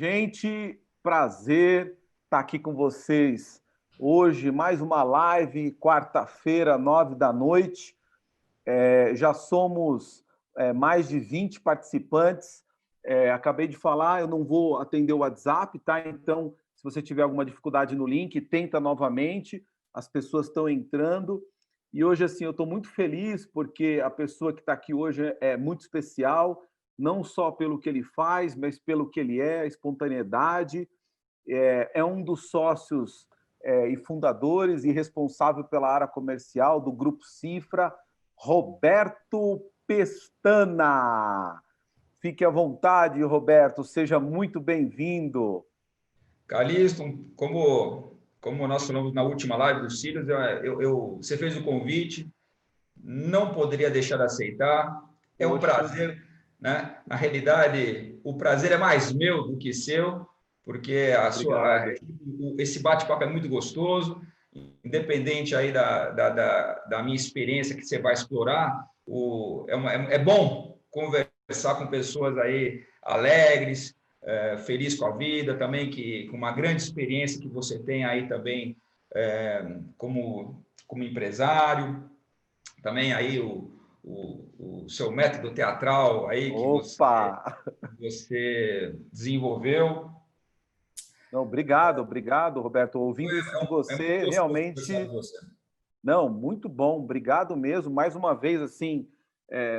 Gente, prazer estar aqui com vocês hoje. Mais uma live, quarta-feira, 9 da noite. Já somos mais de 20 participantes. Acabei de falar, eu não vou atender o WhatsApp, tá? Então, se você tiver alguma dificuldade no link, tenta novamente. As pessoas estão entrando. E hoje, assim, eu estou muito feliz porque a pessoa que está aqui hoje é muito especial, não só pelo que ele faz, mas pelo que ele é, a espontaneidade. É um dos sócios e fundadores e responsável pela área comercial do Grupo Cifra, Roberto Pestana. Fique à vontade, Roberto, seja muito bem-vindo. Calixto, como nós falamos na última live dos Cílios, você fez o convite, não poderia deixar de aceitar. É um Poxa, prazer, né? Na realidade, o prazer é mais meu do que seu, porque obrigado. esse bate-papo é muito gostoso, independente aí da minha experiência que você vai explorar. É bom conversar com pessoas aí alegres, feliz com a vida, também com uma grande experiência que você tem aí também como empresário, também aí o seu método teatral aí que Opa! você desenvolveu. Não, obrigado, Roberto. Ouvindo isso de É muito você, gostoso conversar realmente, com você. não, muito bom, obrigado mesmo. Mais uma vez, assim,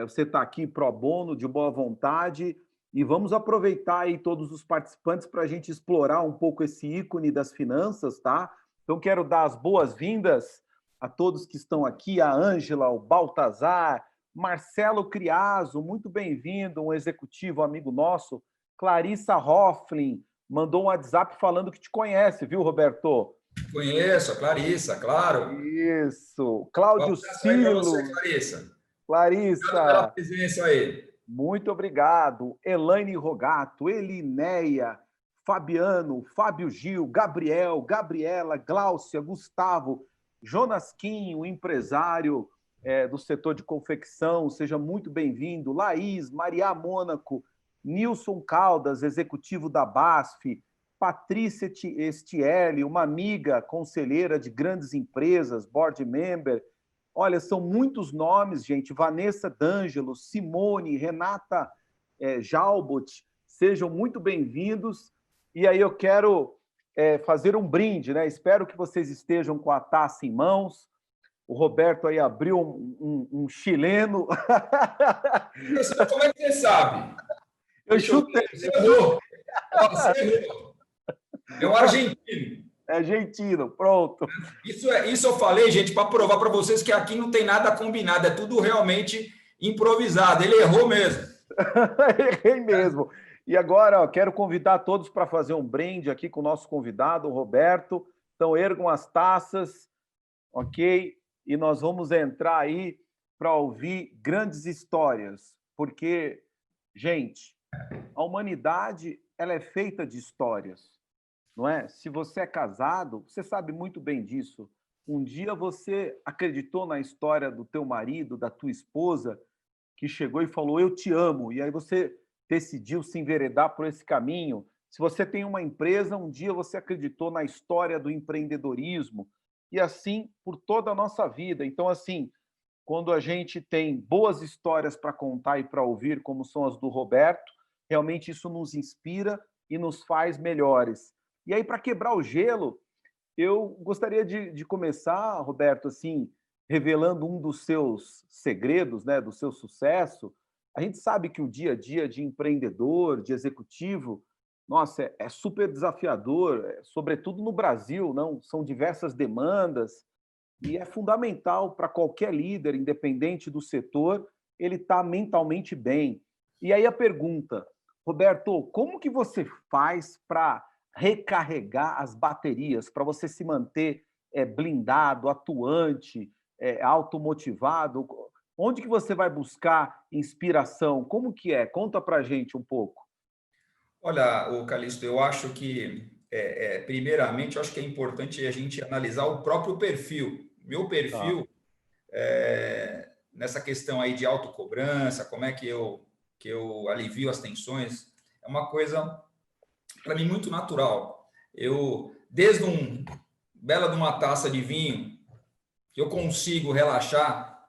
você está aqui pro bono, de boa vontade, e vamos aproveitar aí todos os participantes para a gente explorar um pouco esse ícone das finanças, tá? Então, quero dar as boas-vindas a todos que estão aqui, a Ângela, o Baltazar, Marcelo Criaso, muito bem-vindo, um executivo amigo nosso, Clarissa Hofflin, mandou um WhatsApp falando que te conhece, viu, Roberto? Conheço a Clarissa, claro. Isso. Um Cláudio abraço aí para você, Silo, Clarissa. Obrigado pela Clarissa, presença aí. muito obrigado. Elaine Rogato, Elinéia, Fabiano, Fábio Gil, Gabriel, Gabriela, Gláucia, Gustavo, Jonas Kim, o empresário do setor de confecção, seja muito bem-vindo. Laís, Maria Mônaco, Nilson Caldas, executivo da BASF, Patrícia Estiele, uma amiga conselheira de grandes empresas, board member. Olha, são muitos nomes, gente. Vanessa D'Angelo, Simone, Renata Jalbot, sejam muito bem-vindos. E aí eu quero fazer um brinde, né? Espero que vocês estejam com a taça em mãos. O Roberto aí abriu um chileno. Como é que você sabe? Eu Deixa eu chutei, ver. Você eu chutei. errou. Ó, você errou. É um argentino. É argentino, pronto. Isso eu falei, gente, para provar para vocês que aqui não tem nada combinado, é tudo realmente improvisado. Ele errou mesmo. Errei mesmo. E agora, ó, quero convidar todos para fazer um brinde aqui com o nosso convidado, o Roberto. Então, ergam as taças, ok? E nós vamos entrar aí para ouvir grandes histórias, porque, gente, a humanidade ela é feita de histórias, não é? Se você é casado, você sabe muito bem disso. Um dia você acreditou na história do teu marido, da tua esposa, que chegou e falou eu te amo, e aí você decidiu se enveredar por esse caminho. Se você tem uma empresa, um dia você acreditou na história do empreendedorismo, e assim por toda a nossa vida. Então, assim, quando a gente tem boas histórias para contar e para ouvir, como são as do Roberto, realmente isso nos inspira e nos faz melhores. E aí, para quebrar o gelo, eu gostaria de começar, Roberto, assim, revelando um dos seus segredos, né, do seu sucesso. A gente sabe que o dia a dia de empreendedor, de executivo, nossa, é super desafiador, sobretudo no Brasil, não? São diversas demandas e é fundamental para qualquer líder, independente do setor, ele estar mentalmente bem. E aí a pergunta, Roberto, como que você faz para recarregar as baterias, para você se manter blindado, atuante, automotivado? Onde que você vai buscar inspiração? Como que é? Conta para gente um pouco. Olha, o Calixto, eu acho que, primeiramente, eu acho que é importante a gente analisar o próprio perfil. Meu Tá. perfil, nessa questão aí de autocobrança, como é que eu alivio as tensões, é uma coisa para mim, muito natural. Desde bela de uma taça de vinho, que eu consigo relaxar,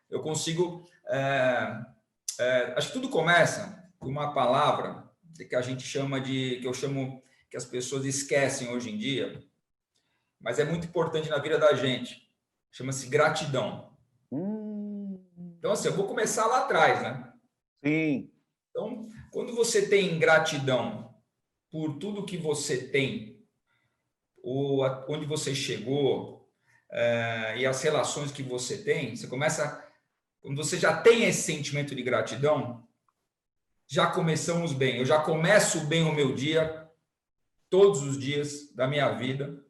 eu consigo... acho que tudo começa com uma palavra que a gente chama que as pessoas esquecem hoje em dia, mas é muito importante na vida da gente. Chama-se gratidão. Então, assim, eu vou começar lá atrás, né? Sim. Então, quando você tem gratidão por tudo que você tem, onde você chegou, e as relações que você tem, quando você já tem esse sentimento de gratidão, já começamos bem. Eu já começo bem o meu dia, todos os dias da minha vida,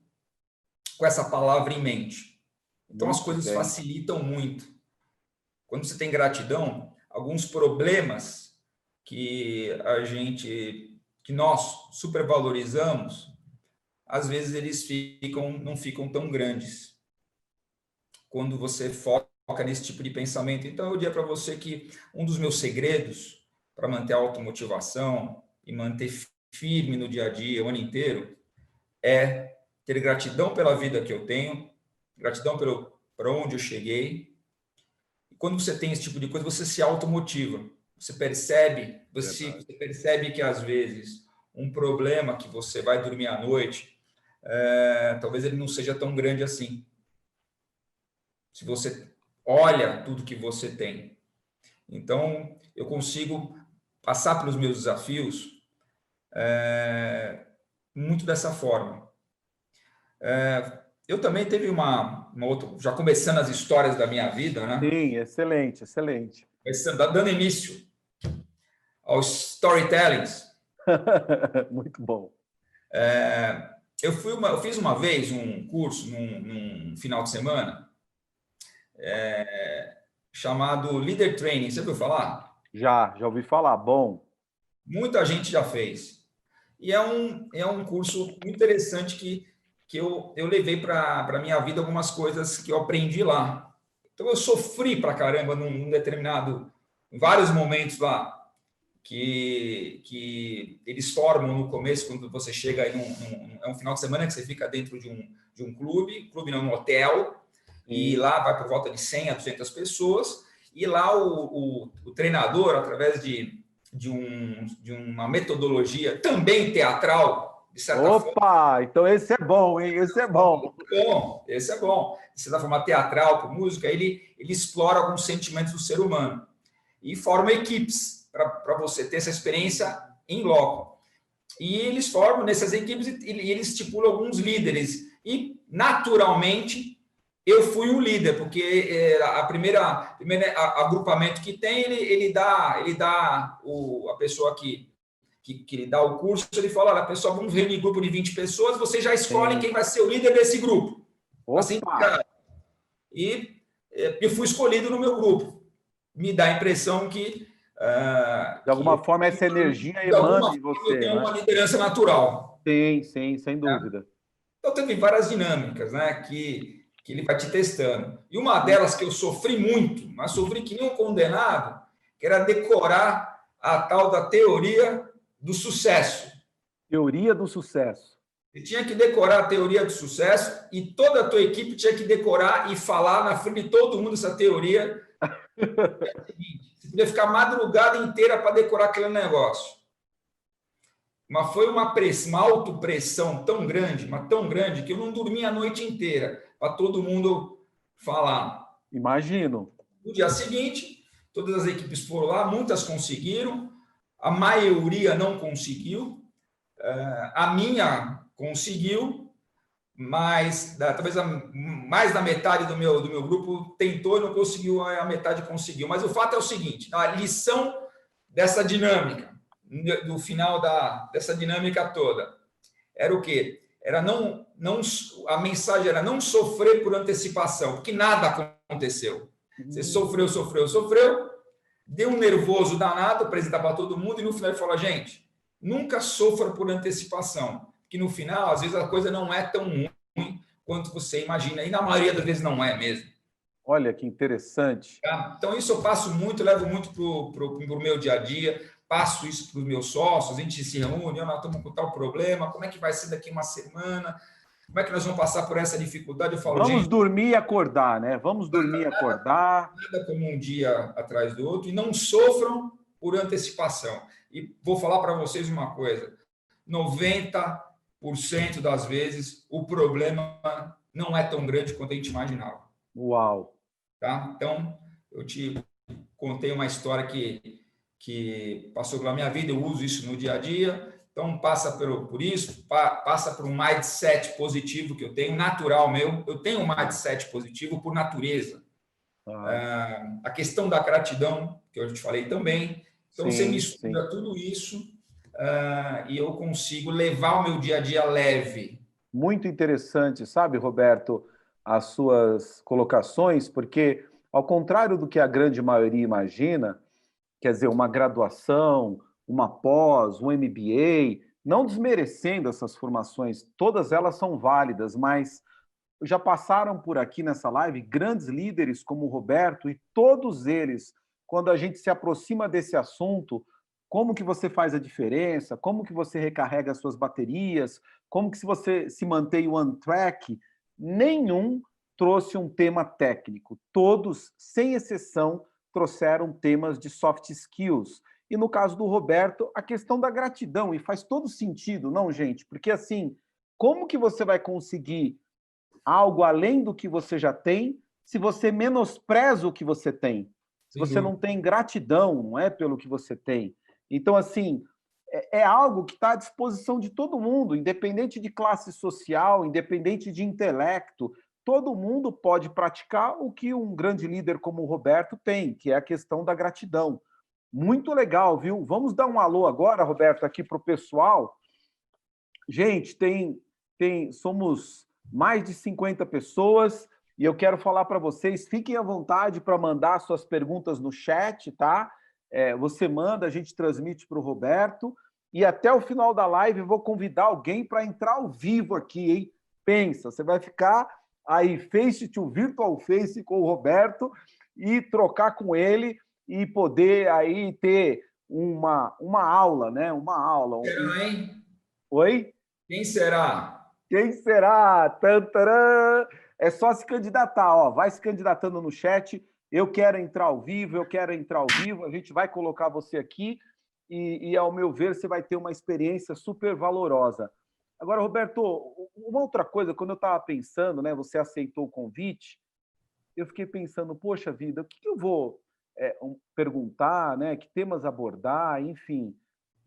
com essa palavra em mente. Então, as coisas facilitam muito. Quando você tem gratidão, alguns problemas que nós supervalorizamos, às vezes eles não ficam tão grandes quando você foca nesse tipo de pensamento. Então, eu diria para você que um dos meus segredos para manter a automotivação e manter firme no dia a dia, o ano inteiro, é ter gratidão pela vida que eu tenho, gratidão para onde eu cheguei. E quando você tem esse tipo de coisa, você se automotiva. Você percebe que, às vezes, um problema que você vai dormir à noite, talvez ele não seja tão grande assim. Se você olha tudo que você tem. Então, eu consigo passar pelos meus desafios muito dessa forma. Eu também teve uma outra, já começando as histórias da minha vida, né? Sim, excelente, excelente. Dando início aos storytellings. Muito bom. Eu fiz uma vez um curso num final de semana chamado Leader Training. Você ouviu falar? Já ouvi falar. Bom. Muita gente já fez. E é um curso muito interessante que eu levei para a minha vida algumas coisas que eu aprendi lá. Então, eu sofri pra caramba em vários momentos lá, que eles formam no começo, quando você chega aí é um final de semana que você fica dentro de um clube não, um hotel, e lá vai por volta de 100 a 200 pessoas, e lá o treinador, através de uma metodologia também teatral, de certa forma. Opa, então esse é bom, hein? Esse é bom. Esse é bom. De certa forma teatral, por música, ele explora alguns sentimentos do ser humano e forma equipes para você ter essa experiência em loco. E eles formam nessas equipes e eles estipulam alguns líderes. E, naturalmente, eu fui um líder, porque a primeira agrupamento que tem, ele dá a pessoa que lhe dá o curso, ele fala, olha, pessoal, vamos reunir grupo de 20 pessoas, você já escolhe quem vai ser o líder desse grupo. Opa. Assim, e eu fui escolhido no meu grupo. Me dá a impressão que... de alguma forma, essa energia emana em você. Eu tenho uma liderança natural. Sim, sem dúvida. Então, teve várias dinâmicas, né, que ele vai te testando. E uma delas que eu sofri muito, mas sofri que nem um condenado, que era decorar a tal da teoria do sucesso. Teoria do sucesso. Você tinha que decorar a teoria do sucesso e toda a tua equipe tinha que decorar e falar na frente de todo mundo essa teoria. Você podia ficar a madrugada inteira para decorar aquele negócio. Mas foi uma autopressão tão grande, mas tão grande, que eu não dormia a noite inteira para todo mundo falar. Imagino. No dia seguinte, todas as equipes foram lá, muitas conseguiram, a maioria não conseguiu, a minha conseguiu, mas talvez mais da metade do meu grupo tentou e não conseguiu, a metade conseguiu. Mas o fato é o seguinte, a lição dessa dinâmica, do final dessa dinâmica toda, era o quê? Era a mensagem era não sofrer por antecipação, porque nada aconteceu. Você sofreu, deu um nervoso danado, apresentar para todo mundo, e no final ele falou, gente, nunca sofra por antecipação, porque no final, às vezes, a coisa não é tão ruim quanto você imagina, e na maioria das vezes não é mesmo. Olha que interessante. Tá? Então, isso eu passo muito, levo muito para o meu dia a dia, passo isso para os meus sócios, a gente se reúne, nós estamos com tal problema, como é que vai ser daqui uma semana, como é que nós vamos passar por essa dificuldade? Eu falo, Vamos gente, dormir e acordar, né? Vamos dormir e acordar. nada como um dia atrás do outro, e não sofram por antecipação. E vou falar para vocês uma coisa, 90% das vezes o problema não é tão grande quanto a gente imaginava. Uau! Tá? Então, eu te contei uma história que passou pela minha vida, eu uso isso no dia a dia. Então, passa por isso, passa por um mindset positivo que eu tenho, natural meu. Eu tenho um mindset positivo por natureza. A questão da gratidão, que eu te falei também. Então, você mistura tudo isso e eu consigo levar o meu dia a dia leve. Muito interessante, sabe, Roberto, as suas colocações, porque, ao contrário do que a grande maioria imagina, quer dizer, uma graduação, uma pós, um MBA, não desmerecendo essas formações, todas elas são válidas, mas já passaram por aqui nessa live grandes líderes como o Roberto, e todos eles, quando a gente se aproxima desse assunto, como que você faz a diferença, como que você recarrega as suas baterias, como que você se mantém on track, nenhum trouxe um tema técnico. Todos, sem exceção, trouxeram temas de soft skills. E no caso do Roberto, a questão da gratidão, e faz todo sentido, não, gente? Porque assim, como que você vai conseguir algo além do que você já tem se você menospreza o que você tem? Se você não tem gratidão, não é, pelo que você tem. Então, assim, é algo que está à disposição de todo mundo, independente de classe social, independente de intelecto. Todo mundo pode praticar o que um grande líder como o Roberto tem, que é a questão da gratidão. Muito legal, viu? Vamos dar um alô agora, Roberto, aqui para o pessoal. Gente, somos mais de 50 pessoas e eu quero falar para vocês, fiquem à vontade para mandar suas perguntas no chat, tá? Você manda, a gente transmite para o Roberto e até o final da live eu vou convidar alguém para entrar ao vivo aqui, hein? Pensa, você vai ficar aí face to virtual face com o Roberto e trocar com ele e poder aí ter uma aula, né? Uma aula. Será, hein? Oi? Quem será? Quem será? Tantarã! É só se candidatar, ó. Vai se candidatando no chat. Eu quero entrar ao vivo, eu quero entrar ao vivo. A gente vai colocar você aqui e ao meu ver, você vai ter uma experiência super valorosa. Agora, Roberto, uma outra coisa, quando eu estava pensando, né, você aceitou o convite, eu fiquei pensando, poxa vida, o que eu vou perguntar, né, que temas abordar, enfim.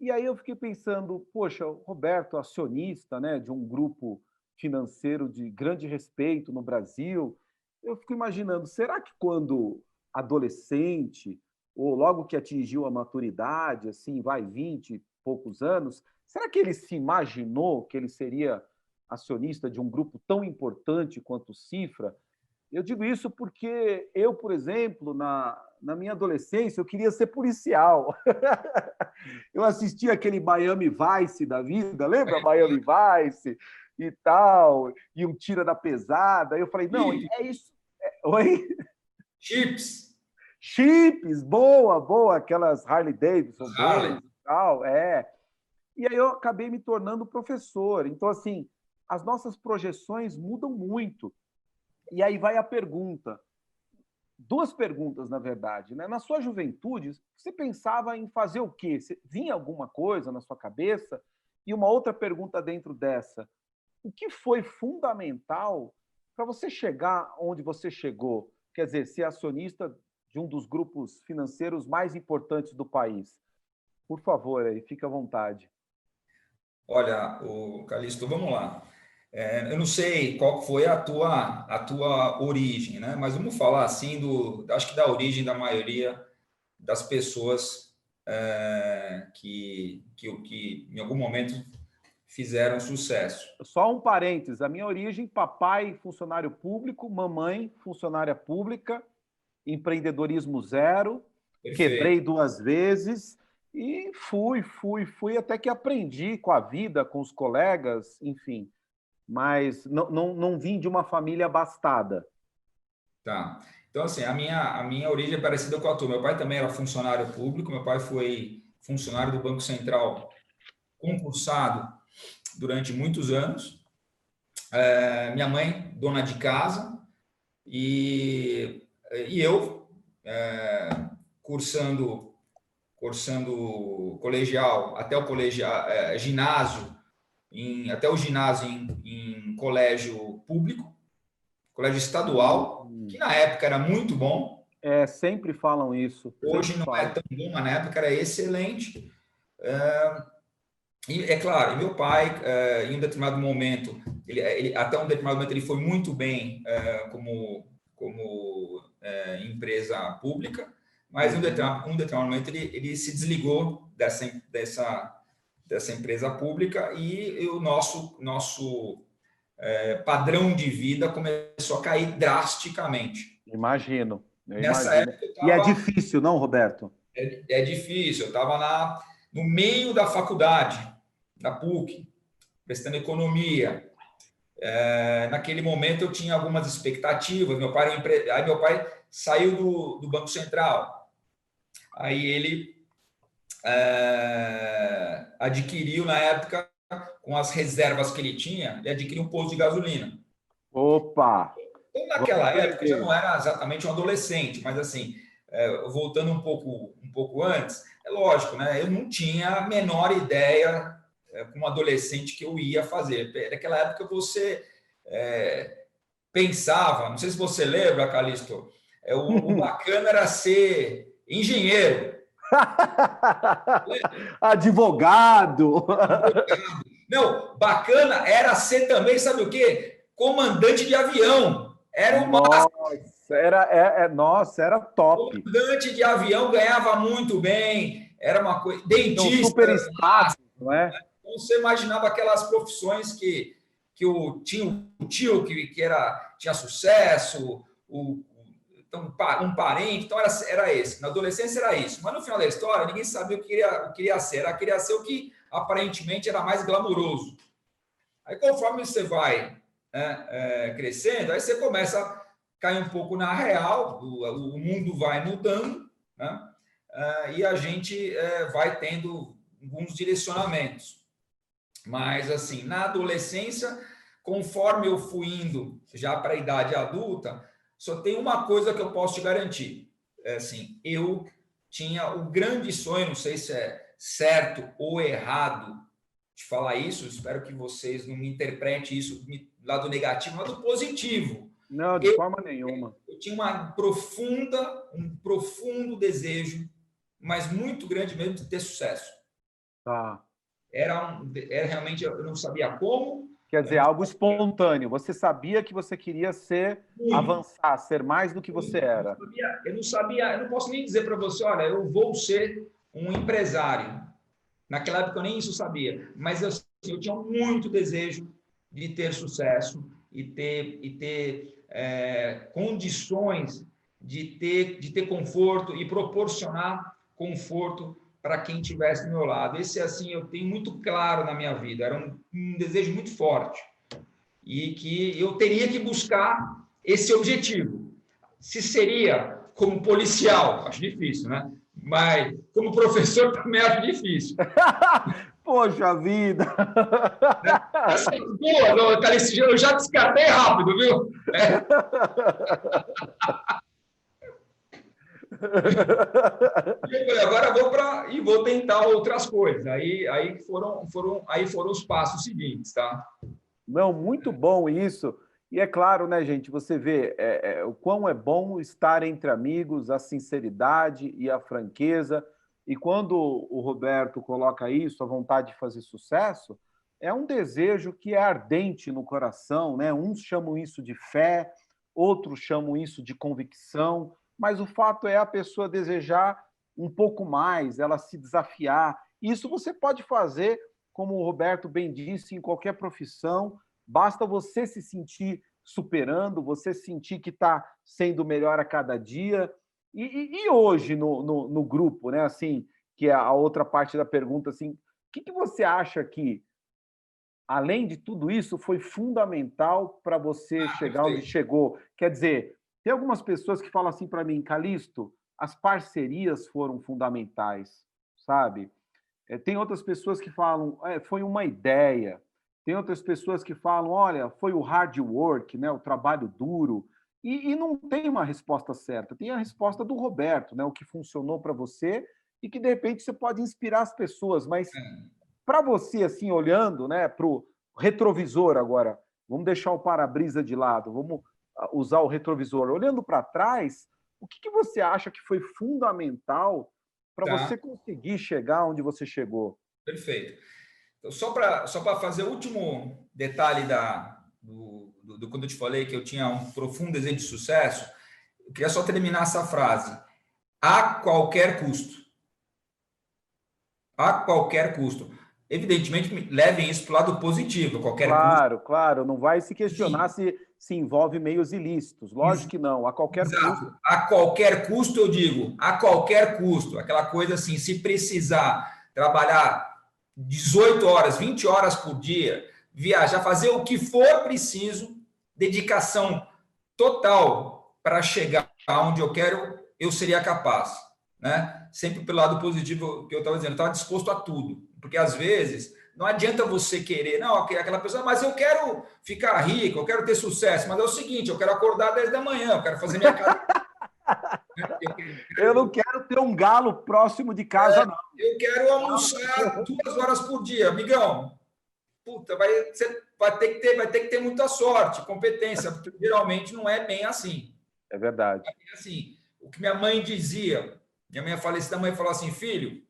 E aí eu fiquei pensando, poxa, o Roberto, acionista, né, de um grupo financeiro de grande respeito no Brasil, eu fico imaginando, será que quando adolescente, ou logo que atingiu a maturidade, assim, vai 20 e poucos anos, será que ele se imaginou que ele seria acionista de um grupo tão importante quanto o Cifra? Eu digo isso porque eu, por exemplo, na minha adolescência, eu queria ser policial. Eu assistia aquele Miami Vice da vida, lembra Miami Vice e tal, e um tira da pesada. Eu falei, não, é isso. Oi? Chips. Chips, boa, boa, aquelas Harley Davidson, Harley. e tal, E aí eu acabei me tornando professor. Então, assim, as nossas projeções mudam muito. E aí vai a pergunta. Duas perguntas, na verdade. Né? Na sua juventude, você pensava em fazer o quê? Vinha alguma coisa na sua cabeça? E uma outra pergunta dentro dessa. O que foi fundamental para você chegar onde você chegou? Quer dizer, ser acionista de um dos grupos financeiros mais importantes do país. Por favor, aí, fique à vontade. Olha, Calixto, vamos lá. Eu não sei qual foi a tua origem, né? Mas vamos falar assim acho que da origem da maioria das pessoas que em algum momento fizeram sucesso. Só um parênteses, a minha origem, papai funcionário público, mamãe funcionária pública, empreendedorismo zero, Perfeito. Quebrei 2 vezes e fui até que aprendi com a vida, com os colegas, enfim. Mas não vim de uma família abastada. Tá. Então, assim, a minha origem é parecida com a tua. Meu pai também era funcionário público, meu pai foi funcionário do Banco Central concursado durante muitos anos. Minha mãe, dona de casa, e eu, cursando colegial, até o colegial, ginásio, até o ginásio em colégio público, colégio estadual, que na época era muito bom. Sempre falam isso. Hoje Sempre não falam. é tão bom, mas na época era excelente. E é claro, meu pai, em um determinado momento, até um determinado momento ele foi muito bem como empresa pública, mas em um determinado momento ele se desligou dessa empresa pública e o nosso padrão de vida começou a cair drasticamente. Imagino, eu Nessa imagino. época eu E é estava... difícil, não, Roberto? É difícil, eu estava no meio da faculdade, da PUC, prestando economia. Naquele momento eu tinha algumas expectativas. Meu pai saiu do Banco Central. Aí ele adquiriu, na época, com as reservas que ele tinha, ele adquiriu um posto de gasolina. Opa! Então, naquela época, eu já não era exatamente um adolescente, mas assim, voltando um pouco antes, é lógico, né? Eu não tinha a menor ideia, como adolescente, que eu ia fazer. Naquela época, você pensava, não sei se você lembra, Calixto, o bacana era ser engenheiro. Advogado! Não, bacana era ser também, sabe o quê? Comandante de avião. Era o máximo. Nossa, era top. Comandante de avião ganhava muito bem, era uma coisa. Tinha um Dentista. super status, não é? Então, você imaginava aquelas profissões que tinha o tio que tinha sucesso, então, um parente, então era esse. Na adolescência era isso. Mas no final da história, ninguém sabia o que queria ser. Queria ser o que aparentemente era mais glamuroso. Aí, conforme você vai crescendo, aí você começa a cair um pouco na real, o mundo vai mudando, né? E a gente vai tendo alguns direcionamentos. Mas, assim, na adolescência, conforme eu fui indo já para a idade adulta, só tem uma coisa que eu posso te garantir. Assim, eu tinha o grande sonho, não sei se é certo ou errado de falar isso, espero que vocês não me interpretem isso do lado negativo, mas do positivo. Não, de forma nenhuma. Eu tinha um profundo desejo, mas muito grande mesmo, de ter sucesso. Tá. Era realmente, eu não sabia como. Quer dizer, algo espontâneo. Você sabia que você queria avançar, ser mais do que você era. Eu não sabia, eu não posso nem dizer para você, olha, eu vou ser um empresário. Naquela época eu nem isso sabia, mas eu tinha muito desejo de ter sucesso e ter condições de ter conforto e proporcionar conforto para quem estivesse do meu lado. Esse, assim, eu tenho muito claro na minha vida, era um desejo muito forte e que eu teria que buscar esse objetivo. Se seria como policial, acho difícil, né? Mas como professor também acho difícil. Poxa vida! Essa é boa, Calixto, eu já descartei rápido, viu? Agora vou tentar outras coisas. Aí foram os passos seguintes, tá? Não, muito bom isso. E é claro, né, gente, você vê o quão é bom estar entre amigos, a sinceridade e a franqueza. E quando o Roberto coloca isso, a vontade de fazer sucesso, é um desejo que é ardente no coração, né? Uns chamam isso de fé, outros chamam isso de convicção, mas o fato é a pessoa desejar um pouco mais, ela se desafiar. Isso você pode fazer, como o Roberto bem disse, em qualquer profissão. Basta você se sentir superando, você sentir que está sendo melhor a cada dia. E hoje no grupo, né? Assim, que é a outra parte da pergunta, assim, o que você acha que, além de tudo isso, foi fundamental para você chegar onde chegou? Quer dizer, tem algumas pessoas que falam assim para mim, Calixto, as parcerias foram fundamentais, sabe? Tem outras pessoas que falam, foi uma ideia. Tem outras pessoas que falam, olha, foi o hard work, né, o trabalho duro. E não tem uma resposta certa. Tem a resposta do Roberto, né, o que funcionou para você e que, de repente, você pode inspirar as pessoas. Mas, para você, assim, olhando, né, para o retrovisor agora, vamos deixar o para-brisa de lado, vamos usar o retrovisor. Olhando para trás, o que você acha que foi fundamental para você conseguir chegar onde você chegou? Perfeito. Então, só para fazer o último detalhe do quando eu te falei que eu tinha um profundo desejo de sucesso, eu queria só terminar essa frase. A qualquer custo. A qualquer custo. Evidentemente, levem isso para o lado positivo, qualquer Claro, custo. claro, não vai se questionar Sim, se envolve meios ilícitos. Lógico que não, a qualquer custo. exato. A qualquer custo, eu digo, a qualquer custo. Aquela coisa assim, se precisar trabalhar 18 horas, 20 horas por dia, viajar, fazer o que for preciso, dedicação total para chegar aonde eu quero, eu seria capaz, né? Sempre pelo lado positivo que eu estava dizendo, eu estava disposto a tudo, porque às vezes não adianta você querer, não, aquela pessoa, mas eu quero ficar rico, eu quero ter sucesso, mas é o seguinte, eu quero acordar 10 da manhã, eu quero fazer minha casa. Eu não quero ter um galo próximo de casa, não. Eu quero almoçar 2 horas por dia, amigão. Puta, você vai ter que ter muita sorte, competência, porque geralmente não é bem assim. É verdade. É assim, o que minha mãe dizia, minha falecida mãe falou assim, filho,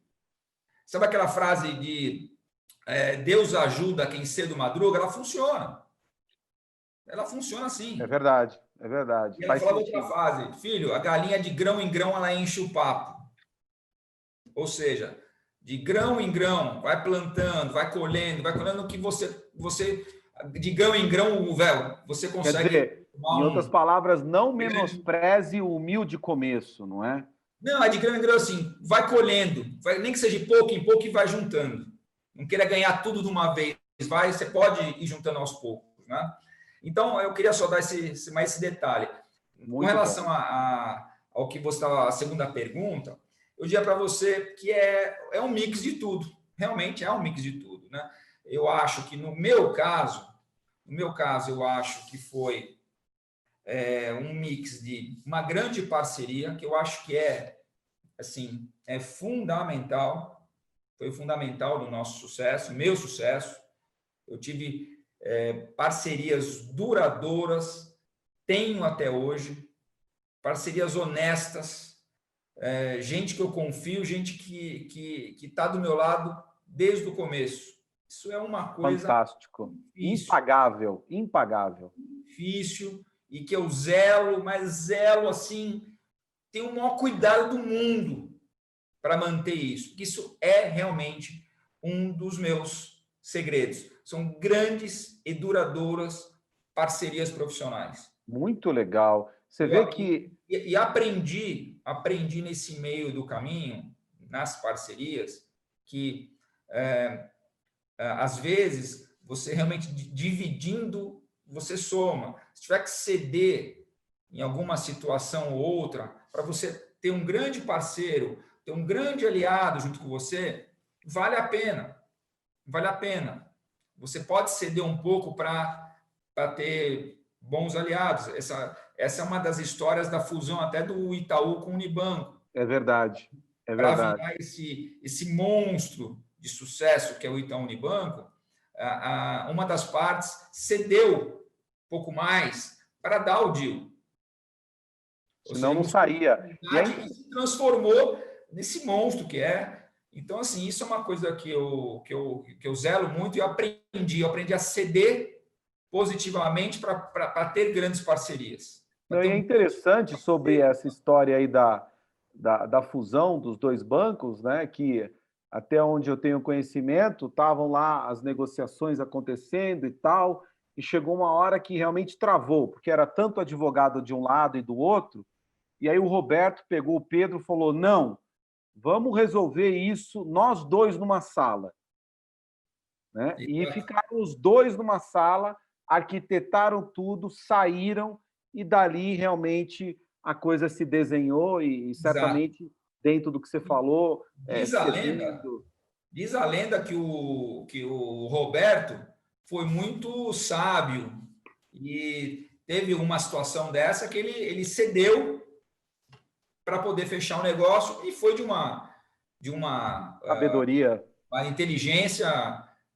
sabe aquela frase de Deus ajuda quem cedo madruga? Ela funciona. Ela funciona assim. É verdade, é verdade. E ela Faz falava outra sentido. frase, filho, a galinha de grão em grão ela enche o papo. Ou seja, de grão em grão, vai plantando, vai colhendo que você de grão em grão, velho, você Quer consegue dizer, tomar em outras um palavras, não menospreze o humilde começo, não é? Não, é de grão em grão assim, vai colhendo, nem que seja de pouco em pouco e vai juntando. Não queira ganhar tudo de uma vez, você pode ir juntando aos poucos, né? Então, eu queria só dar mais esse detalhe. Com Muito bom. relação ao que você estava, a segunda pergunta, eu diria para você que é um mix de tudo. Realmente é um mix de tudo, né? Eu acho que no meu caso, eu acho que foi um mix de uma grande parceria, que eu acho que assim, é fundamental, foi fundamental no nosso sucesso, meu sucesso. Eu tive parcerias duradouras, tenho até hoje, parcerias honestas, gente que eu confio, gente que está do meu lado desde o começo. Isso é uma coisa Fantástico. difícil, Impagável, impagável. difícil, e que eu zelo, mas zelo assim, tenho o maior cuidado do mundo para manter isso. Isso é realmente um dos meus segredos. São grandes e duradouras parcerias profissionais. Muito legal. Você vê que E aprendi nesse meio do caminho, nas parcerias, que às vezes você realmente dividindo, você soma. Se tiver que ceder em alguma situação ou outra, para você ter um grande parceiro, ter um grande aliado junto com você, vale a pena. Vale a pena. Você pode ceder um pouco para ter bons aliados. Essa é uma das histórias da fusão até do Itaú com o Unibanco. é verdade, é Para verdade. virar esse monstro de sucesso que é o Itaú Unibanco, uma das partes cedeu um pouco mais para dar o deal. Ou Senão seja, não mostrou saía. E aí, e se transformou nesse monstro que é. Então, assim, isso é uma coisa que eu zelo muito e eu aprendi a ceder positivamente para ter grandes parcerias. não, e é interessante sobre essa história aí da fusão dos dois bancos, né? Que até onde eu tenho conhecimento, estavam lá as negociações acontecendo e tal, e chegou uma hora que realmente travou, porque era tanto advogado de um lado e do outro, e aí o Roberto pegou o Pedro e falou: não, vamos resolver isso nós dois numa sala. Né? E ficaram os dois numa sala, arquitetaram tudo, saíram, e dali realmente a coisa se desenhou e Exato. certamente dentro do que você falou. Diz a lenda que o Roberto foi muito sábio e teve uma situação dessa que ele cedeu para poder fechar o negócio e foi de uma Sabedoria. uma inteligência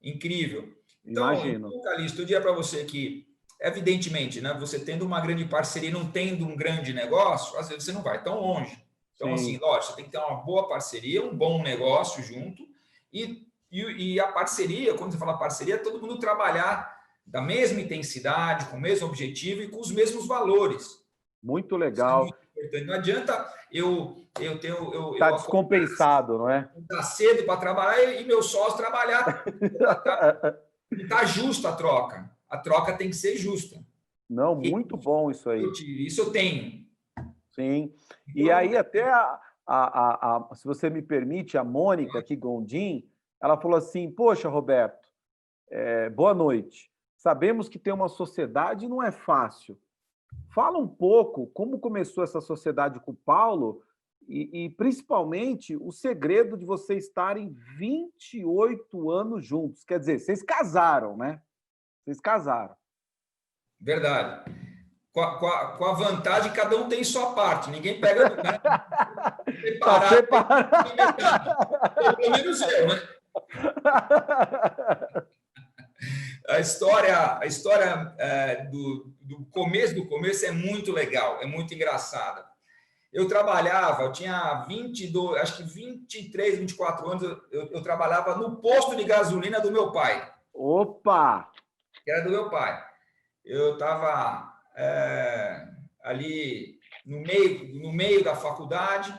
incrível. Imagino. Então, Calixto, eu diria para você que, evidentemente, né, você tendo uma grande parceria, não tendo um grande negócio, às vezes você não vai tão longe. Então, assim, lógico, você tem que ter uma boa parceria, um bom negócio junto, e a parceria, quando você fala parceria, é todo mundo trabalhar da mesma intensidade, com o mesmo objetivo e com os mesmos valores. Muito legal. Isso é muito importante. Não adianta eu Está descompensado, não é? Está cedo para trabalhar e meu sócio trabalhar. Não está justa a troca. A troca tem que ser justa. Não, muito bom isso aí. Isso eu tenho. Sim. E aí até, se você me permite, a Mônica aqui, Gondim, ela falou assim, poxa, Roberto, boa noite. Sabemos que ter uma sociedade não é fácil. Fala um pouco como começou essa sociedade com o Paulo e principalmente, o segredo de vocês estarem 28 anos juntos. Quer dizer, vocês casaram, né? Vocês casaram. Verdade. Com a vantagem, cada um tem sua parte. Ninguém pega... Né? Separado. Pelo menos eu, né? A história do começo é muito legal, é muito engraçada. Eu tinha 22, acho que 23, 24 anos, eu trabalhava no posto de gasolina do meu pai. Opa! Que era do meu pai. Eu estava ali no meio da faculdade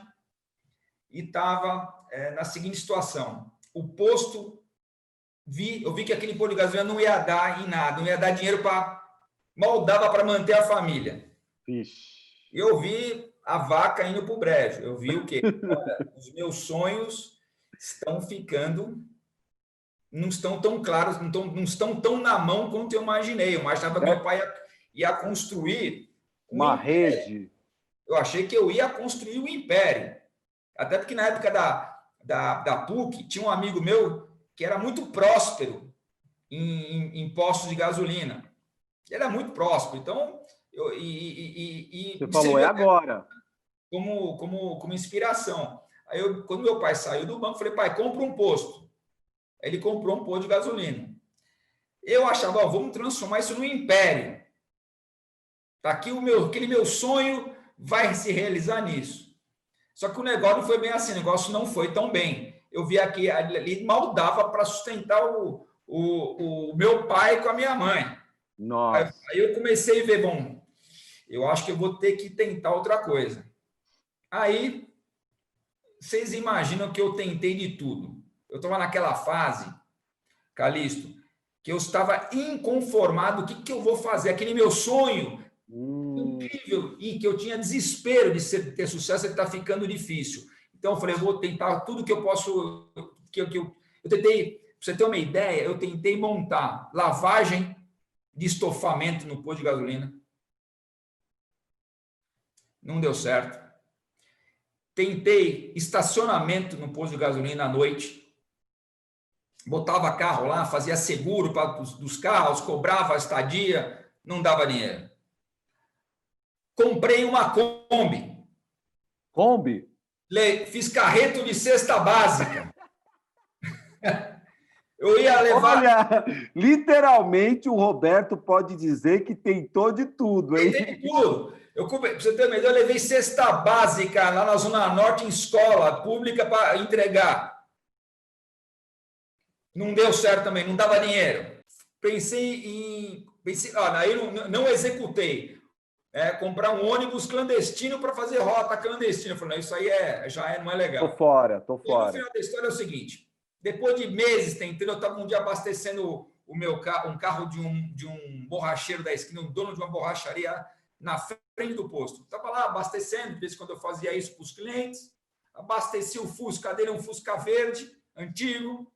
e estava na seguinte situação. O posto... eu vi que aquele posto de gasolina não ia dar em nada, não ia dar dinheiro mal dava para manter a família. Vixe. Eu vi a vaca indo para o brejo. Eu vi o quê? Olha, os meus sonhos estão ficando, não estão tão claros, não estão tão na mão quanto eu imaginei. Eu imaginava que meu pai ia construir uma rede. Eu achei que eu ia construir um império. Até porque na época da PUC, tinha um amigo meu que era muito próspero em postos de gasolina. Ele era muito próspero. Então, você falou, é agora. Como inspiração. Aí, quando meu pai saiu do banco, falei, pai, compra um posto. Aí ele comprou um posto de gasolina. Eu achava, vamos transformar isso num império. Tá aqui aquele meu sonho vai se realizar nisso. Só que o negócio não foi bem assim, o negócio não foi tão bem. Eu vi aqui, ali mal dava para sustentar o meu pai com a minha mãe. Nossa. Aí eu comecei a ver, bom, eu acho que eu vou ter que tentar outra coisa. Aí, vocês imaginam que eu tentei de tudo. Eu estava naquela fase, Calixto, que eu estava inconformado, o que eu vou fazer? Aquele meu sonho incrível e que eu tinha desespero de ter sucesso, ele está ficando difícil. Então, eu falei, eu vou tentar tudo que eu posso... Eu tentei, para você ter uma ideia, eu tentei montar lavagem de estofamento no posto de gasolina. Não deu certo. Tentei estacionamento no posto de gasolina à noite. Botava carro lá, fazia seguro dos carros, cobrava a estadia, não dava dinheiro. Comprei uma Kombi. Kombi? Fiz carreto de cesta básica. Eu ia levar... Olha, literalmente o Roberto pode dizer que tentou de tudo, hein? Tentei de tudo. Para você ter uma ideia, eu levei cesta básica lá na Zona Norte em escola pública para entregar. Não deu certo também, não dava dinheiro. Pensei, aí não executei. Comprar um ônibus clandestino para fazer rota clandestina. Eu falei, isso aí não é legal. Tô fora. E no final da história é o seguinte, depois de meses tentando, eu estava um dia abastecendo um carro de um borracheiro da esquina, um dono de uma borracharia na frente do posto. Estava lá abastecendo, de vez em quando eu fazia isso para os clientes, abasteci o Fusca dele, um Fusca verde, antigo.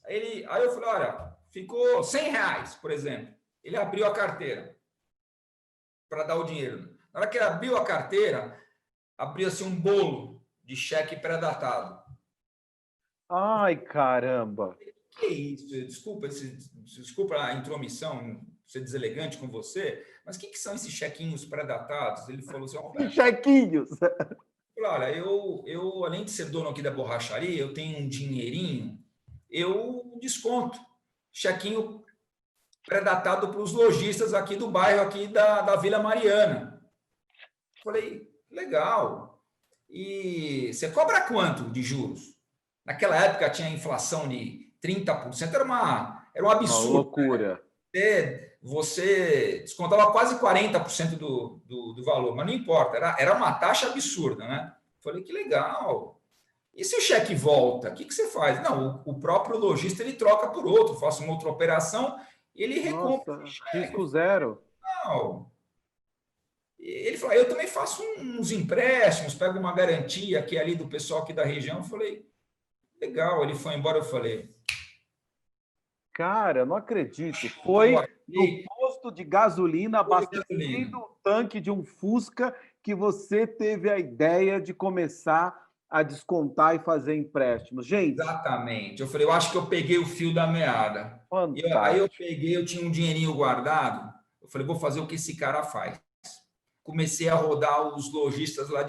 Aí eu falei, olha, ficou R$100, por exemplo. Ele abriu a carteira para dar o dinheiro. Na hora que ele abriu a carteira, abriu-se um bolo de cheque pré-datado. Ai, caramba! Que isso? Desculpa a intromissão, ser deselegante com você, mas o que são esses chequinhos pré-datados? Ele falou assim, Roberto, Chequinhos! olha, eu, além de ser dono aqui da borracharia, eu tenho um dinheirinho, eu desconto chequinho pré-datado para os lojistas aqui do bairro, aqui da Vila Mariana. Falei, legal. E você cobra quanto de juros? Naquela época tinha inflação de 30%, era um absurdo. Uma loucura. Você descontava quase 40% do valor, mas não importa, era uma taxa absurda, né? Falei, que legal. E se o cheque volta, o que você faz? Não, o próprio lojista ele troca por outro, faço uma outra operação, ele recompra. Risco zero. Não. Ele falou, eu também faço uns empréstimos, pego uma garantia aqui ali do pessoal aqui da região. Eu falei, legal. Ele foi embora, eu falei... Cara, não acredito. Foi no posto de gasolina, abastecendo o tanque de um Fusca, que você teve a ideia de começar a descontar e fazer empréstimos. Gente... Exatamente. Eu falei, eu acho que eu peguei o fio da meada. Aí eu tinha um dinheirinho guardado. Eu falei, vou fazer o que esse cara faz. Comecei a rodar os lojistas lá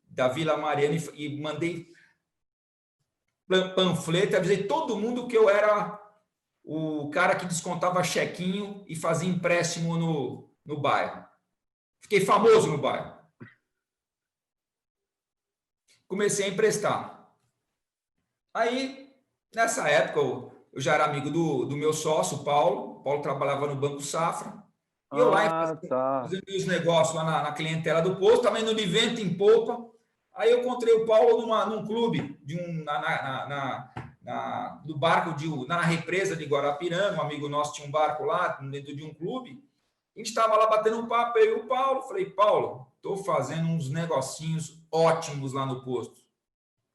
da Vila Mariana e mandei panfleto, avisei todo mundo que eu era o cara que descontava chequinho e fazia empréstimo no bairro. Fiquei famoso no bairro. Comecei a emprestar. Aí, nessa época, eu já era amigo do meu sócio, Paulo. O Paulo trabalhava no Banco Safra. E eu lá fazendo meus negócios lá na clientela do posto, também no de vento em popa. Aí eu encontrei o Paulo num clube, no barco, na represa de Guarapiranga. Um amigo nosso tinha um barco lá, dentro de um clube. A gente estava lá batendo um papo, eu e o Paulo. Falei, Paulo, estou fazendo uns negocinhos ótimos lá no posto.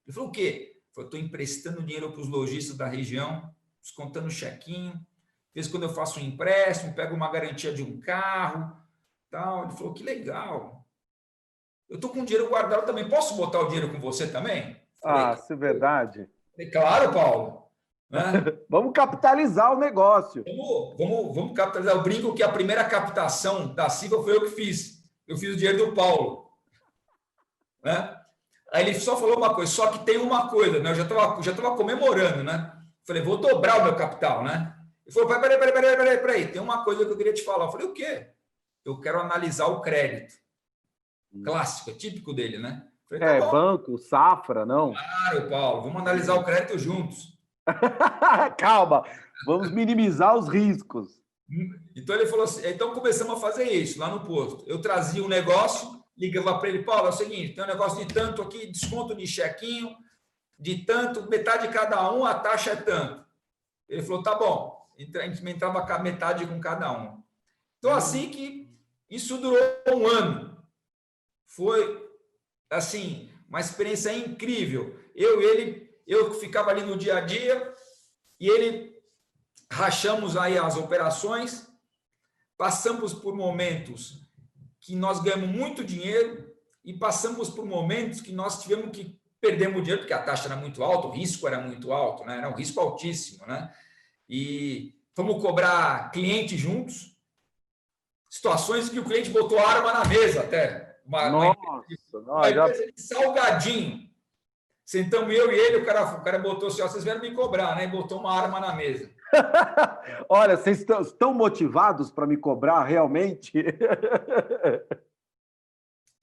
Ele falou, o quê? Eu falei, estou emprestando dinheiro para os lojistas da região, descontando chequinho. De vez em quando eu faço um empréstimo, pego uma garantia de um carro, tal. Ele falou, que legal. Eu estou com dinheiro guardado também. Posso botar o dinheiro com você também? Falei, isso é verdade. Falei, claro, Paulo. Né? Vamos capitalizar o negócio. Vamos capitalizar. Eu brinco que a primeira captação da Silva foi eu que fiz. Eu fiz o dinheiro do Paulo. Né? Aí ele só falou uma coisa, só que tem uma coisa, né? Eu já estava comemorando, né? Falei, vou dobrar o meu capital, né? Ele falou, peraí, tem uma coisa que eu queria te falar. Eu falei, o quê? Eu quero analisar o crédito. Clássico, é típico dele, né? Falei, tá bom. Banco, Safra, não? Claro, Paulo, vamos analisar o crédito juntos. Calma, vamos minimizar os riscos. Então ele falou assim, então começamos a fazer isso lá no posto. Eu trazia um negócio, ligava para ele, Paulo, é o seguinte, tem um negócio de tanto aqui, desconto de chequinho, de tanto, metade de cada um, a taxa é tanto. Ele falou, tá bom. A gente entrava com a metade com cada um. Então, assim que isso durou um ano. Foi, assim, uma experiência incrível. Eu ficava ali no dia a dia e ele rachamos aí as operações, passamos por momentos que nós ganhamos muito dinheiro e passamos por momentos que nós tivemos que perder dinheiro, porque a taxa era muito alta, o risco era muito alto, né? Era um risco altíssimo, né? E fomos cobrar cliente juntos, situações que o cliente botou a arma na mesa até. Uma empresa de salgadinho. Sentamos eu e ele, o cara botou assim, ó, vocês vieram me cobrar, né? E botou uma arma na mesa. Olha, vocês estão motivados para me cobrar realmente?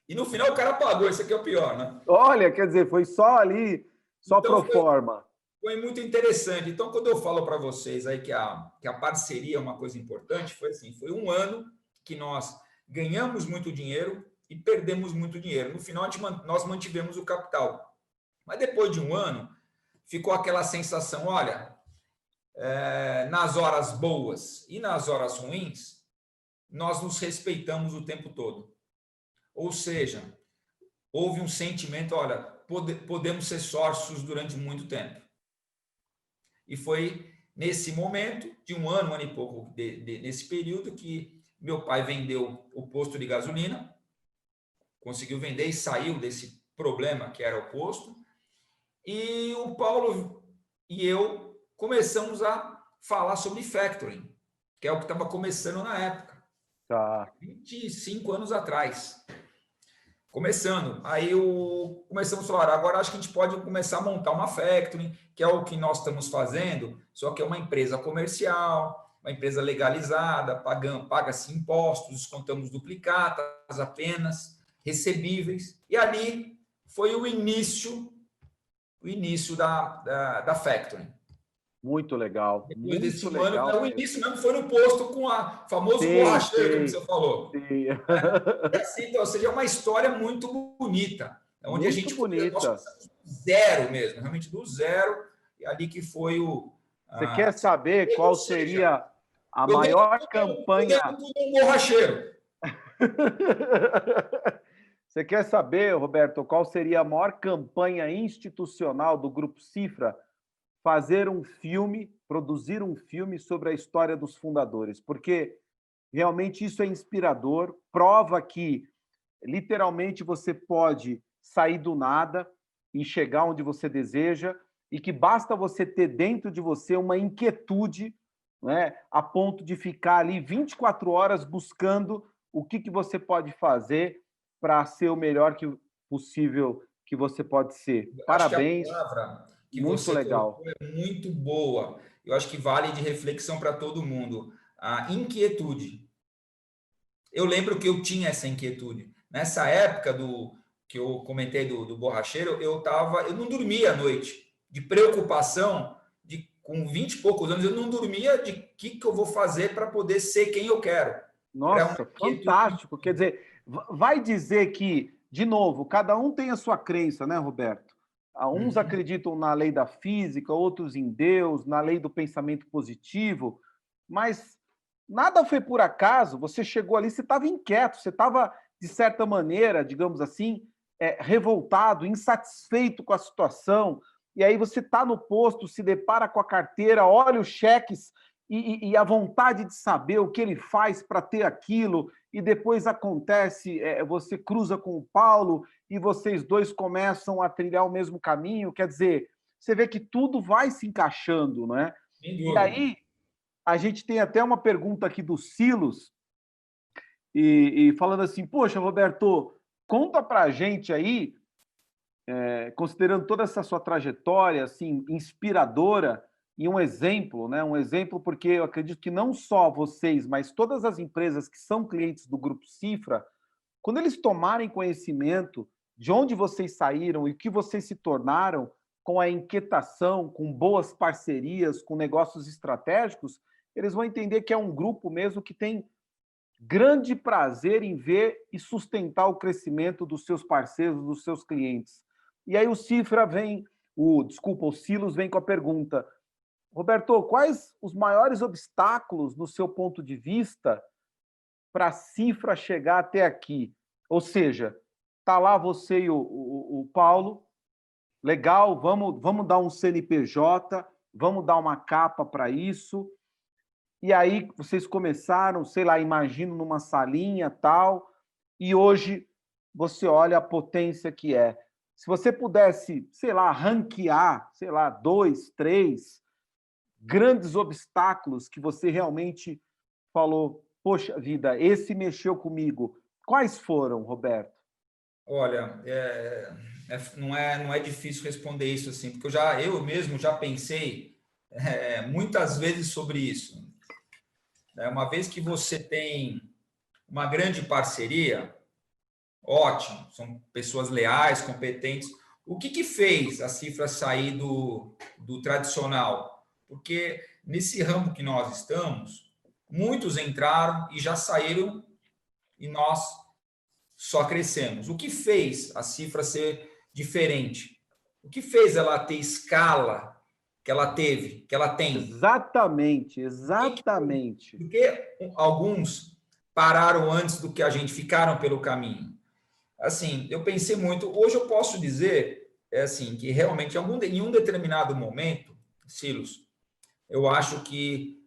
E no final o cara pagou, isso aqui é o pior, né? Olha, quer dizer, foi só ali, só então, pro forma. Foi muito interessante. Então, quando eu falo para vocês aí que a parceria é uma coisa importante, foi assim, foi um ano que nós ganhamos muito dinheiro e perdemos muito dinheiro. No final, nós mantivemos o capital. Mas depois de um ano, ficou aquela sensação, olha, nas horas boas e nas horas ruins, nós nos respeitamos o tempo todo. Ou seja, houve um sentimento, olha, podemos ser sócios durante muito tempo. E foi nesse momento, de um ano e pouco, nesse período, que meu pai vendeu o posto de gasolina, conseguiu vender e saiu problema, que era o posto, e o Paulo e eu começamos a falar sobre factoring, que é o que estava começando na época, Tá. 25 anos atrás. Começando. Aí começamos a falar, agora acho que a gente pode começar a montar uma factoring, que é o que nós estamos fazendo, só que é uma empresa comercial, uma empresa legalizada, paga-se impostos, descontamos duplicatas apenas, recebíveis. E ali foi o início da factoring. Muito legal. Depois Muito desse legal ano, o mesmo. início mesmo foi no posto com a famoso Sei, borracheiro, como sei, você falou. sei. E assim, então, ou seja, é uma história muito bonita, onde a Muito gente nós bonita. começamos do zero mesmo, realmente do zero, e ali que foi o. Você quer saber Ou qual seja, seria a eu devo maior eu campanha? devo tudo a um borracheiro. Você quer saber, Roberto, qual seria a maior campanha institucional do Grupo Cifra? Fazer um filme, produzir um filme sobre a história dos fundadores, porque realmente isso é inspirador, prova que literalmente você pode sair do nada e chegar onde você deseja, e que basta você ter dentro de você uma inquietude, né, a ponto de ficar ali 24 horas buscando o que você pode fazer para ser o melhor possível que você pode ser. Acho que a Parabéns, palavra que muito você legal. colocou é muito boa. Eu acho que vale de reflexão para todo mundo. A inquietude. Eu lembro que eu tinha essa inquietude. Nessa época que eu comentei do borracheiro, eu não dormia à noite, de preocupação, com 20 e poucos anos, eu não dormia de que eu vou fazer para poder ser quem eu quero. Era uma Nossa, inquietude. fantástico. Quer dizer, vai dizer que, de novo, cada um tem a sua crença, né, Roberto? Uns Uhum. acreditam na lei da física, outros em Deus, na lei do pensamento positivo, mas nada foi por acaso. Você chegou ali, você estava inquieto, você estava, de certa maneira, digamos assim, revoltado, insatisfeito com a situação, e aí você está no posto, se depara com a carteira, olha os cheques e a vontade de saber o que ele faz para ter aquilo, e depois acontece, você cruza com o Paulo e vocês dois começam a trilhar o mesmo caminho, quer dizer, você vê que tudo vai se encaixando, né? Sem E dúvida. aí, a gente tem até uma pergunta aqui do Silos, falando assim, poxa, Roberto, conta pra gente aí, considerando toda essa sua trajetória, assim, inspiradora, e um exemplo, né? Um exemplo porque eu acredito que não só vocês, mas todas as empresas que são clientes do Grupo Cifra, quando eles tomarem conhecimento de onde vocês saíram e o que vocês se tornaram, com a inquietação, com boas parcerias, com negócios estratégicos, eles vão entender que é um grupo mesmo que tem grande prazer em ver e sustentar o crescimento dos seus parceiros, dos seus clientes. E aí o Cifra vem, o Silos vem com a pergunta: Roberto, quais os maiores obstáculos, no seu ponto de vista, para a Cifra chegar até aqui? Ou seja, tá lá você e o Paulo, legal, vamos dar um CNPJ, vamos dar uma capa para isso. E aí vocês começaram, sei lá, imagino numa salinha tal, e hoje você olha a potência que é. Se você pudesse, sei lá, ranquear, sei lá, 2, 3 grandes obstáculos que você realmente falou, poxa vida, esse mexeu comigo. Quais foram, Roberto? Olha, não é difícil responder isso assim, porque eu mesmo já pensei muitas vezes sobre isso. Uma vez que você tem uma grande parceria, ótimo, são pessoas leais, competentes. O que fez a Cifra sair do tradicional? Porque nesse ramo que nós estamos, muitos entraram e já saíram e nós só crescemos. O que fez a Cifra ser diferente? O que fez ela ter escala que ela teve, que ela tem? Exatamente, Por exatamente. que alguns pararam antes do que a gente, ficaram pelo caminho? Assim, eu pensei muito. Hoje eu posso dizer assim, que realmente em um determinado momento, Silos, eu acho que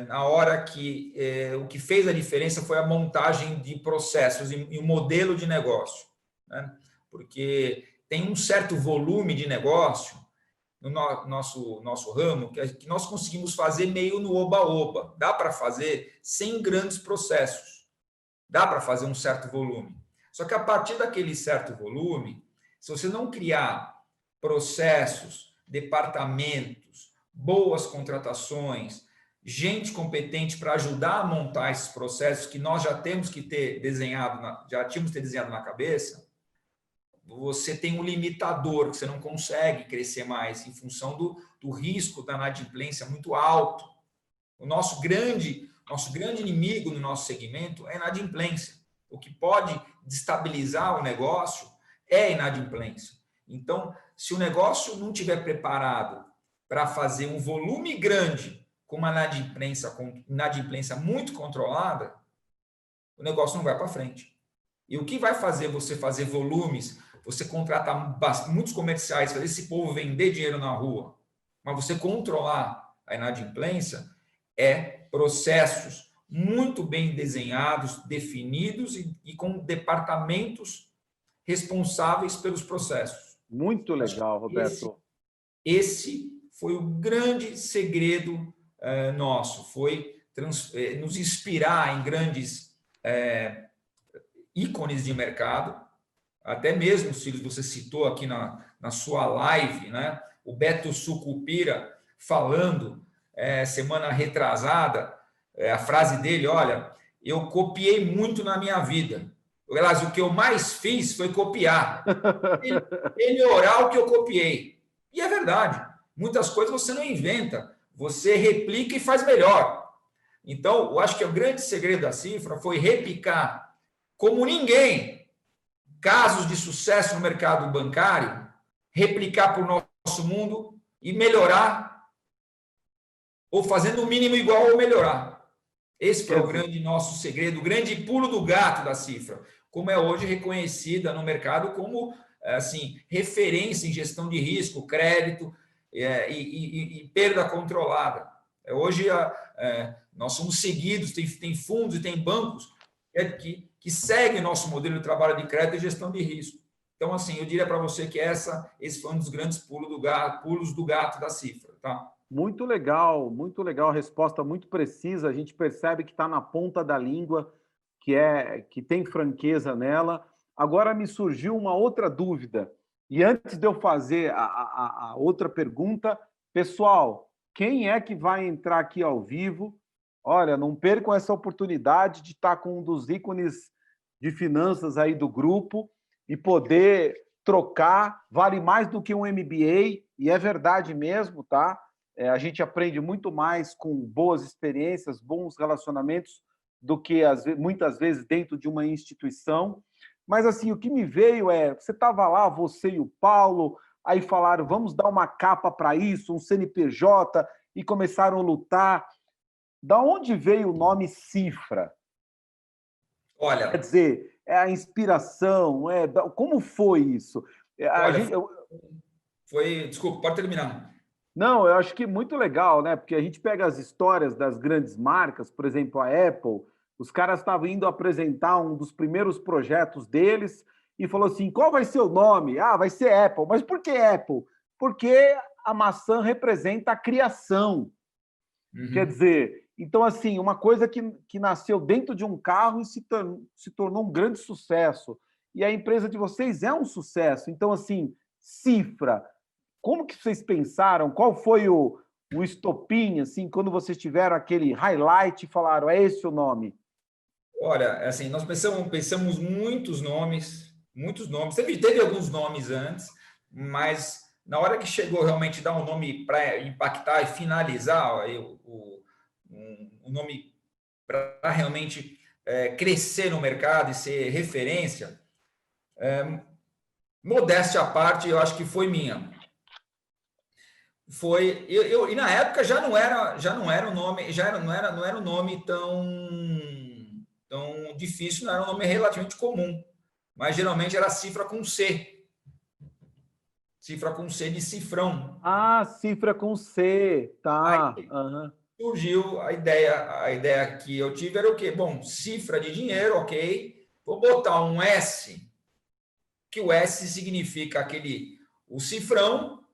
na hora que o que fez a diferença foi a montagem de processos e o modelo de negócio, né? porque tem um certo volume de negócio no nosso ramo que nós conseguimos fazer meio no oba-oba. Dá para fazer sem grandes processos. Dá para fazer um certo volume. Só que a partir daquele certo volume, se você não criar processos, departamentos, boas contratações, gente competente para ajudar a montar esses processos que nós já temos que ter desenhado, já tínhamos que ter desenhado na cabeça, você tem um limitador, que você não consegue crescer mais em função do risco da inadimplência muito alto. O nosso grande inimigo no nosso segmento é a inadimplência. O que pode destabilizar o negócio é a inadimplência. Então, se o negócio não estiver preparado para fazer um volume grande com uma inadimplência muito controlada, o negócio não vai para frente. E o que vai fazer você fazer volumes, você contratar muitos comerciais, fazer esse povo vender dinheiro na rua, mas você controlar a inadimplência, é processos muito bem desenhados, definidos e com departamentos responsáveis pelos processos. Muito legal, Roberto. Esse foi o grande segredo nosso, foi nos inspirar em grandes ícones de mercado, até mesmo os filhos que você citou aqui na sua live, né? O Beto Sucupira falando semana retrasada, a frase dele, olha, eu copiei muito na minha vida. Aliás, o que eu mais fiz foi copiar. Melhorar o que eu copiei. E é verdade. Muitas coisas você não inventa, você replica e faz melhor. Então, eu acho que o grande segredo da Cifra foi replicar, como ninguém, casos de sucesso no mercado bancário, replicar para o nosso mundo e melhorar, ou fazendo o mínimo igual ou melhorar. Esse foi o grande nosso segredo, o grande pulo do gato da Cifra, como é hoje reconhecida no mercado como assim, referência em gestão de risco, crédito e perda controlada. Hoje nós somos seguidos, tem fundos e tem bancos que seguem nosso modelo de trabalho de crédito e gestão de risco. Então, assim, eu diria para você que esse foi um dos grandes pulos do gato da Cifra, tá? Muito legal, resposta muito precisa. A gente percebe que está na ponta da língua, que tem franqueza nela. Agora me surgiu uma outra dúvida. E antes de eu fazer a outra pergunta, pessoal, quem é que vai entrar aqui ao vivo? Olha, não percam essa oportunidade de estar com um dos ícones de finanças aí do grupo e poder trocar. Vale mais do que um MBA, e é verdade mesmo, tá? A gente aprende muito mais com boas experiências, bons relacionamentos, do que muitas vezes dentro de uma instituição. Mas assim, o que me veio você estava lá, você e o Paulo, aí falaram, vamos dar uma capa para isso, um CNPJ, e começaram a lutar. Da onde veio o nome Cifra? Olha, quer dizer, a inspiração, como foi isso? Desculpa, pode terminar. Não, eu acho que muito legal, né? Porque a gente pega as histórias das grandes marcas, por exemplo, a Apple, os caras estavam indo apresentar um dos primeiros projetos deles e falou assim: qual vai ser o nome? Ah, vai ser Apple. Mas por que Apple? Porque a maçã representa a criação. Quer dizer, então, assim, uma coisa que nasceu dentro de um carro e se tornou um grande sucesso. E a empresa de vocês é um sucesso. Então, assim, Cifra. Como que vocês pensaram? Qual foi o estopim, assim, quando vocês tiveram aquele highlight e falaram, é esse o nome? Olha, assim, nós pensamos muitos nomes. Teve alguns nomes antes, mas na hora que chegou realmente dar um nome para impactar e finalizar um nome para realmente crescer no mercado e ser referência, modéstia à parte, eu acho que foi minha. E na época já não era um nome, não era um nome tão difícil, não era um nome relativamente comum, mas geralmente era Cifra com C de cifrão. Ah, Cifra com C, tá. Aí surgiu a ideia que eu tive era o quê? Bom, cifra de dinheiro, ok, vou botar um S que o S significa o cifrão,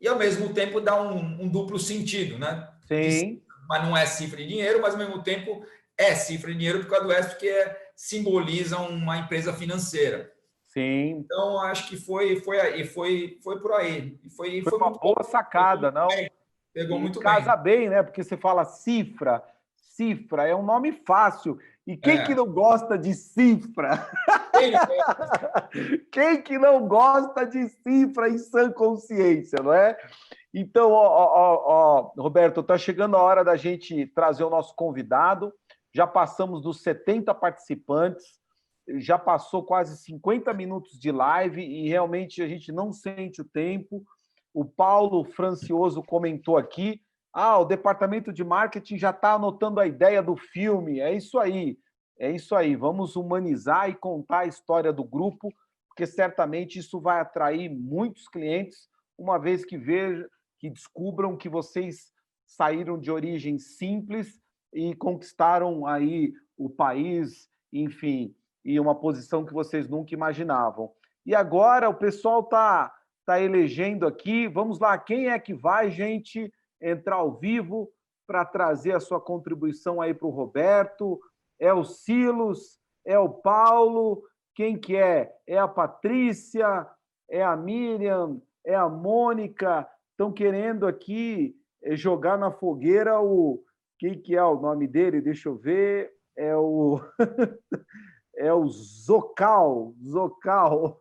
e ao mesmo tempo dá um duplo sentido, né? Sim. Mas não é cifra de dinheiro, mas ao mesmo tempo é cifra de dinheiro por causa do S, porque simboliza uma empresa financeira. Sim. Então, acho que foi por aí. Foi Foi uma muito bom. boa sacada, não? Pegou E muito casa bem. bem, né? Porque você fala cifra. Cifra é um nome fácil. E quem que É. não gosta de cifra? Ele, Quem que não gosta de cifra em sã consciência, não é? Então, Roberto, está chegando a hora da gente trazer o nosso convidado. Já passamos dos 70 participantes, já passou quase 50 minutos de live e realmente a gente não sente o tempo. O Paulo Francioso comentou aqui: o departamento de marketing já está anotando a ideia do filme. É isso aí, é isso aí. Vamos humanizar e contar a história do grupo, porque certamente isso vai atrair muitos clientes, uma vez que vejam, que descubram que vocês saíram de origem simples e conquistaram aí o país, enfim, e uma posição que vocês nunca imaginavam. E agora o pessoal tá elegendo aqui. Vamos lá, quem é que vai, gente, entrar ao vivo para trazer a sua contribuição aí para o Roberto? É o Silos? É o Paulo? Quem que é? É a Patrícia? É a Miriam? É a Mônica? Estão querendo aqui jogar na fogueira o... Quem que é o nome dele? Deixa eu ver. É o... é o Zocal. Zocal.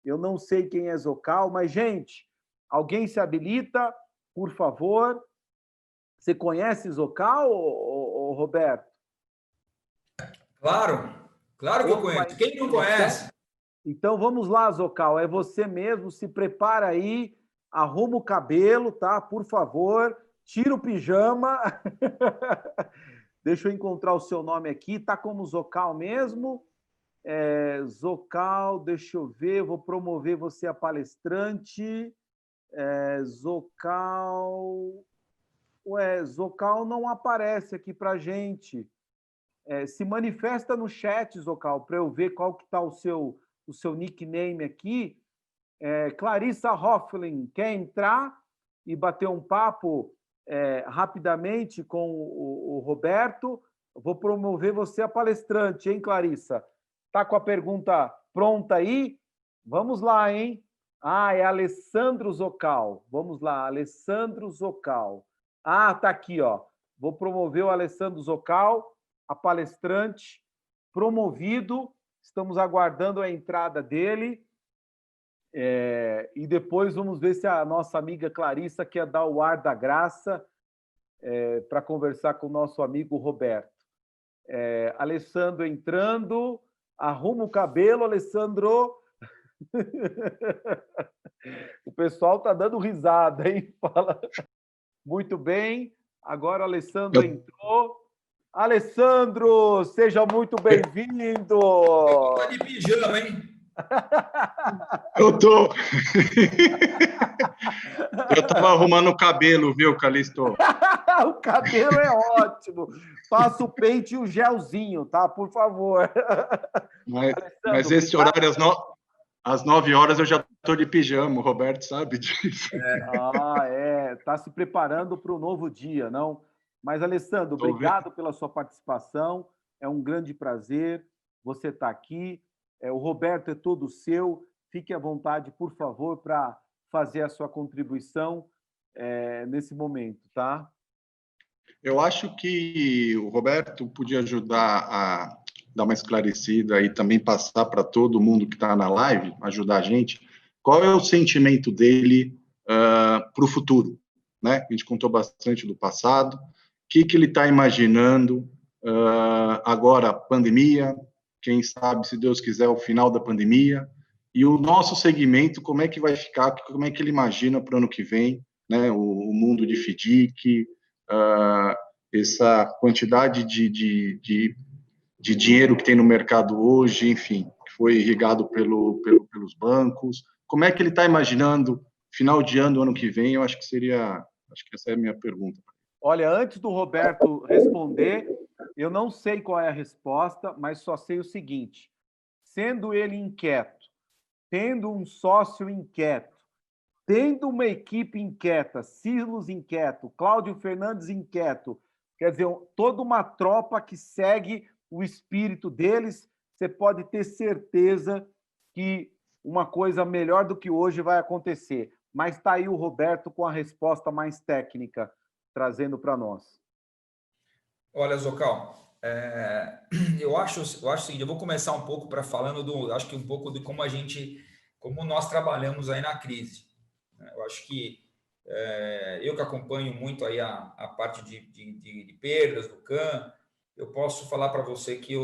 Eu não sei quem é Zocal, mas, gente, alguém se habilita, por favor. Você conhece Zocal, Roberto? claro que eu Opa, conheço. Quem não então, conhece? então vamos lá, Zocal. É você mesmo, se prepara aí, arruma o cabelo, tá? Por favor, tira o pijama. Deixa eu encontrar o seu nome aqui. Tá como Zocal mesmo? Zocal, deixa eu ver, vou promover você a palestrante. Zocal. Ué, Zocal não aparece aqui para gente. Se manifesta no chat, Zocal, para eu ver qual que está o seu nickname aqui. Clarissa Hoffling, quer entrar e bater um papo rapidamente com o Roberto? Eu vou promover você a palestrante, hein, Clarissa? Tá com a pergunta pronta aí? Vamos lá, hein? É Alessandro Zocal. Vamos lá, Alessandro Zocal. Tá aqui, ó. Vou promover o Alessandro Zocal, a palestrante, promovido. Estamos aguardando a entrada dele. E depois vamos ver se a nossa amiga Clarissa quer dar o ar da graça para conversar com o nosso amigo Roberto. Alessandro entrando. Arruma o cabelo, Alessandro. O pessoal está dando risada, hein? Fala. Muito bem. Agora o Alessandro entrou. Alessandro, seja muito bem-vindo. Tá de pijama, hein? Eu tô. Eu estava arrumando o cabelo, viu, Calixto? O cabelo é ótimo. Passa o pente e o gelzinho, tá? Por favor. Mas esse horário, às 9 horas, eu já estou de pijama, o Roberto sabe disso. Está se preparando para o novo dia, não? Mas, Alessandro, obrigado pela sua participação. É um grande prazer você estar aqui. O Roberto é todo seu. Fique à vontade, por favor, para fazer a sua contribuição nesse momento, tá? Eu acho que o Roberto podia ajudar a dar uma esclarecida e também passar para todo mundo que está na live, ajudar a gente, qual é o sentimento dele para o futuro, né? A gente contou bastante do passado, o que ele está imaginando agora, pandemia, quem sabe, se Deus quiser, o final da pandemia, e o nosso segmento, como é que vai ficar, como é que ele imagina para o ano que vem, né? O mundo de FDIC, essa quantidade de dinheiro que tem no mercado hoje, enfim, que foi irrigado pelos bancos. Como é que ele está imaginando final de ano que vem? Eu acho que essa é a minha pergunta. Olha, antes do Roberto responder, eu não sei qual é a resposta, mas só sei o seguinte: sendo ele inquieto, tendo um sócio inquieto, tendo uma equipe inquieta, Silos inquieto, Cláudio Fernandes inquieto, quer dizer, toda uma tropa que segue o espírito deles, você pode ter certeza que uma coisa melhor do que hoje vai acontecer. Mas está aí o Roberto com a resposta mais técnica, trazendo para nós. Olha, Zocal, eu acho o seguinte, eu vou começar um pouco acho que um pouco de como nós trabalhamos aí na crise. Eu acho que eu que acompanho muito aí a parte de perdas do CAN, eu posso falar para você que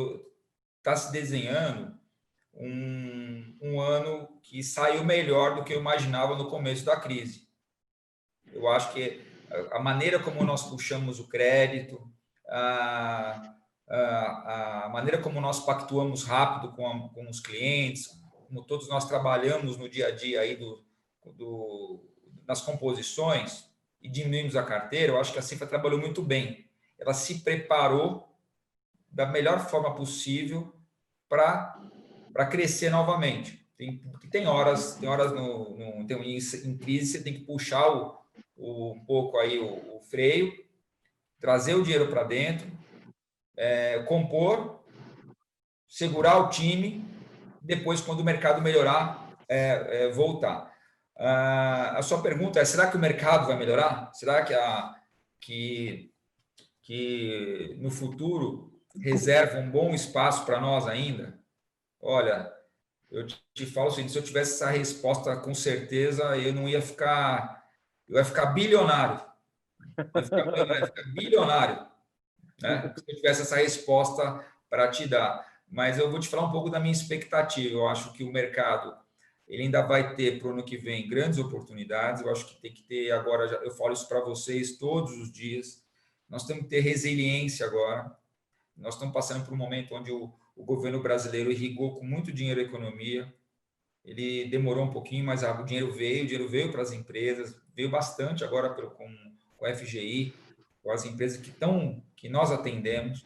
está se desenhando um ano que saiu melhor do que eu imaginava no começo da crise. Eu acho que a maneira como nós puxamos o crédito, a maneira como nós pactuamos rápido com os clientes, como todos nós trabalhamos no dia a dia aí nas composições e diminuímos a carteira, eu acho que a Cifra trabalhou muito bem. Ela se preparou da melhor forma possível para crescer novamente. Tem horas em crise, você tem que puxar um pouco aí o freio, trazer o dinheiro para dentro, compor, segurar o time, depois, quando o mercado melhorar, voltar. A sua pergunta é: será que o mercado vai melhorar? Será que no futuro reserva um bom espaço para nós ainda? Olha, eu te falo o seguinte: se eu tivesse essa resposta, com certeza eu ia ficar bilionário. Eu ia ficar bilionário, né? Se eu tivesse essa resposta para te dar. Mas eu vou te falar um pouco da minha expectativa. Eu acho que o mercado ele ainda vai ter, para o ano que vem, grandes oportunidades. Eu acho que tem que ter agora, eu falo isso para vocês todos os dias, nós temos que ter resiliência agora. Nós estamos passando por um momento onde o governo brasileiro irrigou com muito dinheiro a economia. Ele demorou um pouquinho, mas o dinheiro veio para as empresas, veio bastante agora com a FGI, com as empresas que nós atendemos.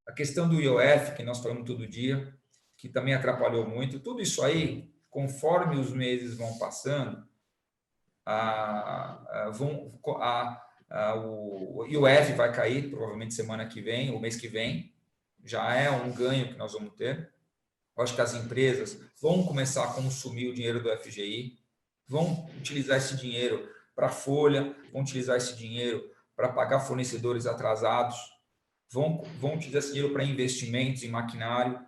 A questão do IOF, que nós falamos todo dia, que também atrapalhou muito. Tudo isso aí, conforme os meses vão passando, o IOF vai cair, provavelmente semana que vem, ou mês que vem. Já é um ganho que nós vamos ter. Eu acho que as empresas vão começar a consumir o dinheiro do FGI, vão utilizar esse dinheiro para folha, vão utilizar esse dinheiro para pagar fornecedores atrasados, vão utilizar esse dinheiro para investimentos em maquinário,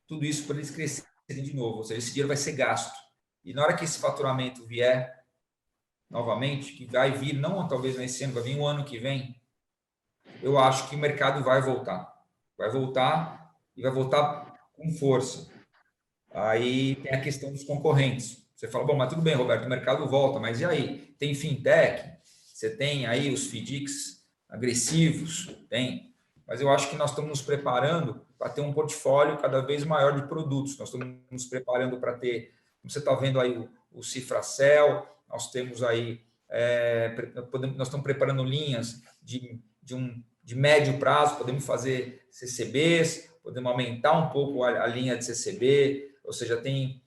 tudo isso para eles crescerem de novo. Ou seja, esse dinheiro vai ser gasto. E na hora que esse faturamento vier novamente, que vai vir, não talvez nesse ano, vai vir o ano que vem, eu acho que o mercado vai voltar. Vai voltar e vai voltar com força. Aí tem a questão dos concorrentes. Você fala, bom, mas tudo bem, Roberto, o mercado volta, mas e aí? Tem fintech? Você tem aí os FDICs agressivos? Tem. Mas eu acho que nós estamos nos preparando para ter um portfólio cada vez maior de produtos. Nós estamos nos preparando para ter, como você está vendo aí, o Cifracel, nós temos aí, nós estamos preparando linhas de médio prazo, podemos fazer CCBs, podemos aumentar um pouco a linha de CCB, ou seja, tem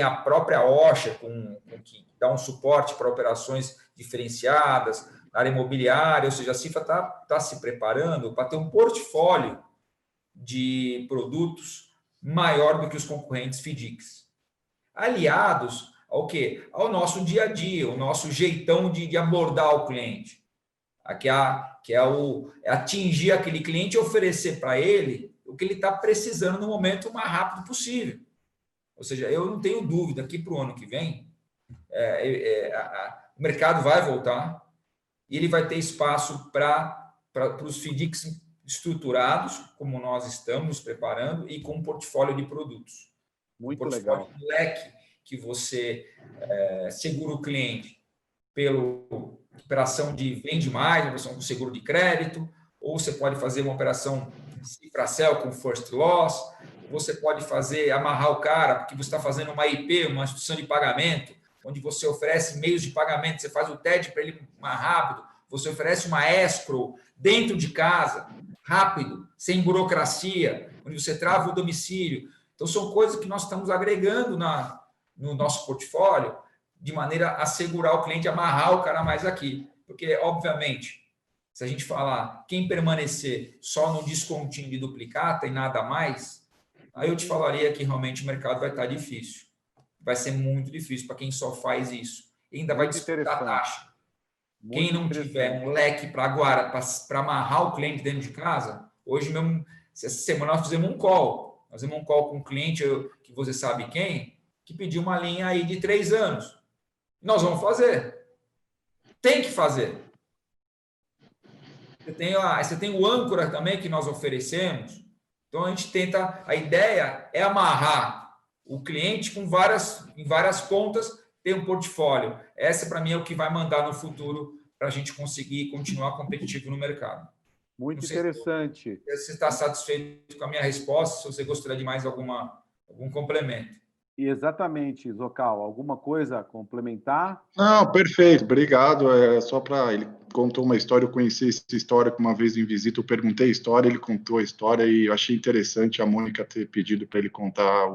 a própria Osher, que dá um suporte para operações diferenciadas, na área imobiliária, ou seja, a Cifra está se preparando para ter um portfólio de produtos maior do que os concorrentes FDICs, aliados ao quê? Ao nosso dia a dia, o nosso jeitão de abordar o cliente, que é atingir aquele cliente e oferecer para ele o que ele está precisando no momento o mais rápido possível. Ou seja, eu não tenho dúvida que para o ano que vem o mercado vai voltar e ele vai ter espaço para os FDICs estruturados, como nós estamos nos preparando, e com um portfólio de produtos. Muito legal. Um leque que você segura o cliente pela operação de vende mais, operação com seguro de crédito, ou você pode fazer uma operação Cifracel com first loss, você pode amarrar o cara, porque você está fazendo uma IP, uma instituição de pagamento, onde você oferece meios de pagamento, você faz o TED para ele mais rápido, você oferece uma escrow dentro de casa, rápido, sem burocracia, onde você trava o domicílio. Então, são coisas que nós estamos agregando no nosso portfólio de maneira a segurar o cliente, amarrar o cara mais aqui. Porque, obviamente, se a gente falar quem permanecer só no descontinho de duplicata e nada mais, aí eu te falaria que realmente o mercado vai estar difícil. Vai ser muito difícil para quem só faz isso. E ainda vai disputar a taxa. Quem não tiver um leque para amarrar o cliente dentro de casa, hoje mesmo, essa semana nós fizemos um call. Nós fizemos um call com um cliente, que você sabe quem, que pediu uma linha aí de 3 anos. Nós vamos fazer. Tem que fazer. Você tem o âncora também que nós oferecemos. Então, a gente tenta... A ideia é amarrar o cliente em várias pontas, ter um portfólio. Essa, para mim, é o que vai mandar no futuro para a gente conseguir continuar competitivo no mercado. Muito interessante. Se você está satisfeito com a minha resposta, se você gostaria de mais algum complemento. Exatamente, Zocal. Alguma coisa a complementar? Não, perfeito, obrigado. Só para ele contou uma história, eu conheci essa história que uma vez em visita, eu perguntei a história, ele contou a história e eu achei interessante a Mônica ter pedido para ele contar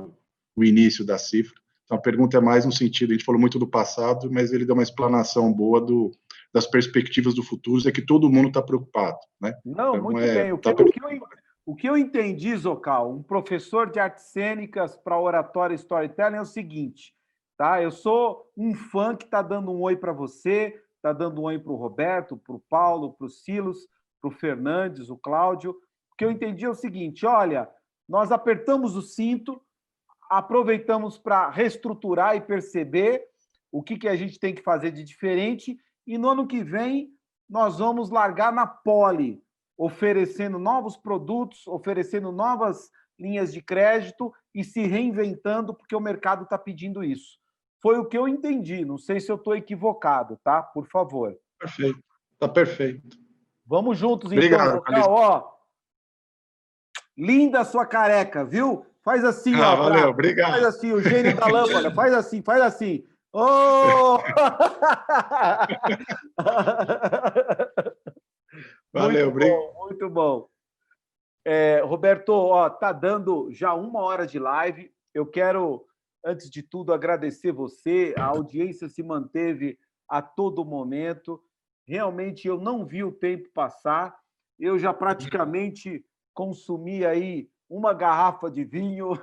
o início da cifra. Então a pergunta é mais no sentido, a gente falou muito do passado, mas ele deu uma explanação boa das perspectivas do futuro, é que todo mundo está preocupado, né? Não, então, muito bem. O que eu entendi, Zocal, um professor de artes cênicas para oratória e storytelling é o seguinte, tá? Eu sou um fã que está dando um oi para você, está dando um oi para o Roberto, para o Paulo, para o Silos, para o Fernandes, o Cláudio. O que eu entendi é o seguinte, olha, nós apertamos o cinto, aproveitamos para reestruturar e perceber o que a gente tem que fazer de diferente e no ano que vem nós vamos largar na pole, oferecendo novos produtos, oferecendo novas linhas de crédito e se reinventando, porque o mercado está pedindo isso. Foi o que eu entendi, não sei se eu estou equivocado, tá? Por favor. Perfeito, está perfeito. Vamos juntos, obrigado, então. Ó, linda a sua careca, viu? Faz assim, ó. Valeu, obrigado. Faz assim, o gênio da lâmpada. Faz assim, faz assim. Oh! Valeu, obrigado. Muito bom. Roberto, ó, tá dando já 1 hora de live. Eu quero, antes de tudo, agradecer você. A audiência se manteve a todo momento. Realmente, eu não vi o tempo passar. Eu já praticamente consumi aí uma garrafa de vinho.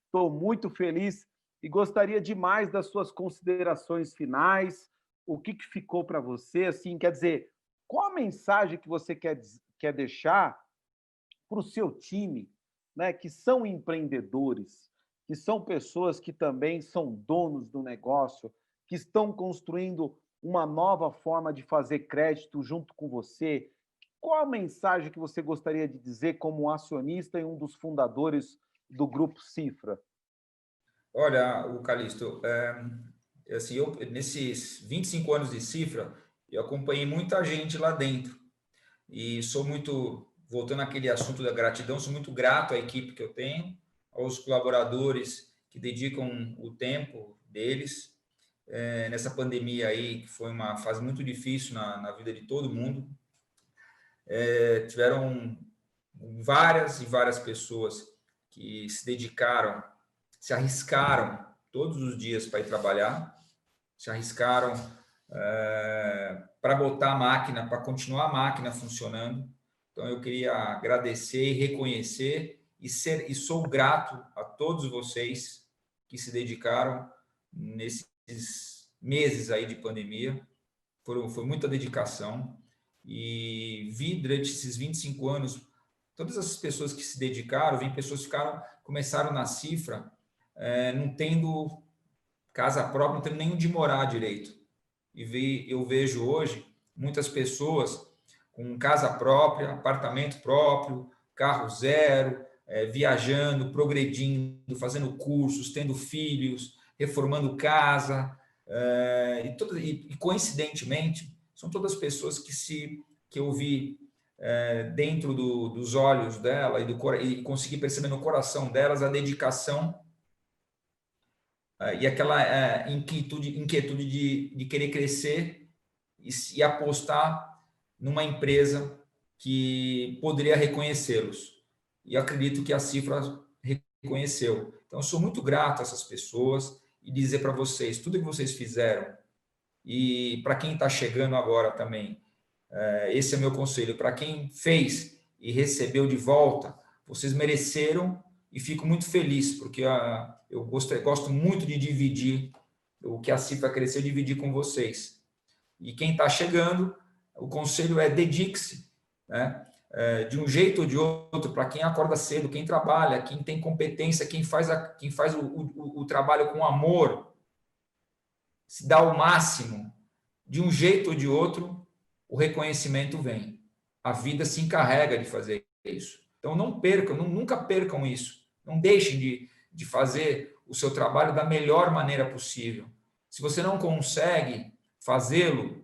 Estou muito feliz e gostaria demais das suas considerações finais. O que ficou para você? Assim, quer dizer, qual a mensagem que você quer deixar para o seu time, né, que são empreendedores, que são pessoas que também são donos do negócio, que estão construindo uma nova forma de fazer crédito junto com você? Qual a mensagem que você gostaria de dizer como acionista e um dos fundadores do Grupo Cifra? Olha, Calixto, assim, nesses 25 anos de Cifra, eu acompanhei muita gente lá dentro e sou muito, voltando àquele assunto da gratidão, sou muito grato à equipe que eu tenho, aos colaboradores que dedicam o tempo deles nessa pandemia aí, que foi uma fase muito difícil na vida de todo mundo. Tiveram várias e várias pessoas que se dedicaram, se arriscaram todos os dias para ir trabalhar, se arriscaram para botar a máquina, para continuar a máquina funcionando. Então, eu queria agradecer e reconhecer e sou grato a todos vocês que se dedicaram nesses meses aí de pandemia. Foi muita dedicação e vi durante esses 25 anos todas essas pessoas que se dedicaram, vi pessoas que começaram na Cifra não tendo casa própria, não tendo nem onde morar direito. Eu vejo hoje muitas pessoas com casa própria, apartamento próprio, carro zero, viajando, progredindo, fazendo cursos, tendo filhos, reformando casa. E coincidentemente, são todas pessoas que eu vi dentro dos olhos dela e consegui perceber no coração delas a dedicação e aquela inquietude de querer crescer e apostar numa empresa que poderia reconhecê-los. E acredito que a Cifra reconheceu. Então, eu sou muito grato a essas pessoas e dizer para vocês, tudo que vocês fizeram, e para quem está chegando agora também, esse é meu conselho, para quem fez e recebeu de volta, vocês mereceram e fico muito feliz, porque eu gosto muito de dividir o que a Cifra cresceu, dividir com vocês. E quem está chegando, o conselho é dedique-se, né? De um jeito ou de outro, para quem acorda cedo, quem trabalha, quem tem competência, quem faz o trabalho com amor, se dá o máximo, de um jeito ou de outro, o reconhecimento vem. A vida se encarrega de fazer isso. Então, não percam, nunca percam isso. Não deixem de fazer o seu trabalho da melhor maneira possível. Se você não consegue fazê-lo,